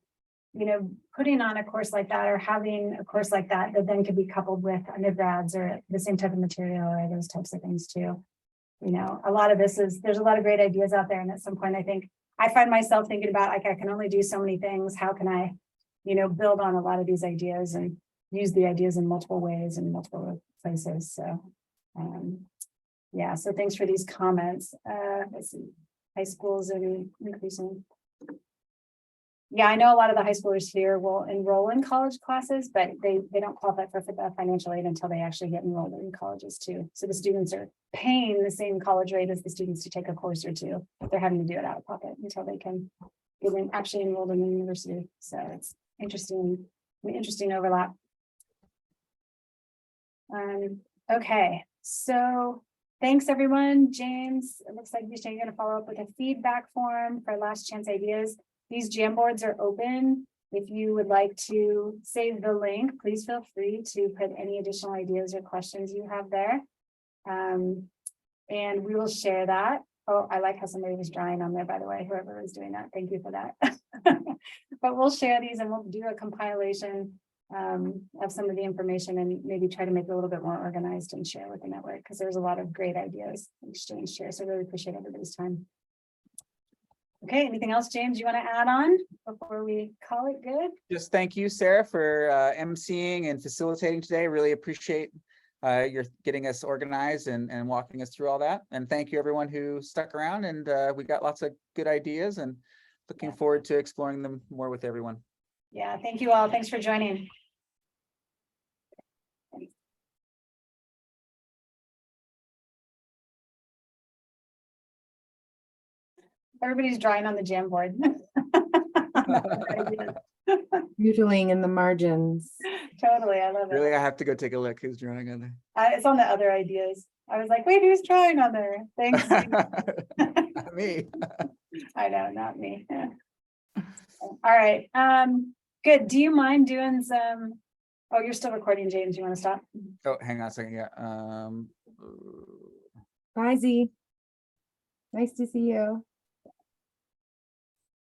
Speaker 2: putting on a course like that or having a course like that that then could be coupled with undergrads or the same type of material or those types of things too. A lot of this there's a lot of great ideas out there. And at some point, I think I find myself thinking about, like, I can only do so many things. How can I, build on a lot of these ideas and use the ideas in multiple ways and multiple places. So, yeah, so thanks for these comments. Let's see, high schools and increasing. Yeah, I know a lot of the high schoolers here will enroll in college classes, but they don't qualify for the financial aid until they actually get enrolled in colleges too. So the students are paying the same college rate as the students to take a course or two, but they're having to do it out of pocket until they can get actually enrolled in the university. So it's interesting overlap. Okay, so thanks everyone. James, it looks like you're going to follow up with a feedback form for last chance ideas. These Jamboards are open. If you would like to save the link, please feel free to put any additional ideas or questions you have there. And we will share that. Oh, I like how somebody was drawing on there, by the way, whoever was doing that. Thank you for that. But we'll share these and we'll do a compilation of some of the information and maybe try to make it a little bit more organized and share with the network, because there's a lot of great ideas exchange share. So I really appreciate everybody's time. Okay, anything else, James, you want to add on before we call it good?
Speaker 1: Just thank you, Sarah, for emceeing and facilitating today. Really appreciate your getting us organized and walking us through all that. And thank you everyone who stuck around, and we got lots of good ideas and looking forward to exploring them more with everyone.
Speaker 2: Yeah, thank you all. Thanks for joining. Everybody's drawing on the Jamboard.
Speaker 3: Doodling in the margins.
Speaker 2: Totally, I love it.
Speaker 1: Really, I have to go take a look who's drawing on there.
Speaker 2: It's on the other ideas. I was like, wait, who's drawing on there? Thanks.
Speaker 1: Not me.
Speaker 2: I know, not me. All right. Good. Do you mind doing some? Oh, you're still recording, James. You want to stop?
Speaker 1: Oh, hang on a second. Yeah.
Speaker 3: Bye, Z. Nice to see you.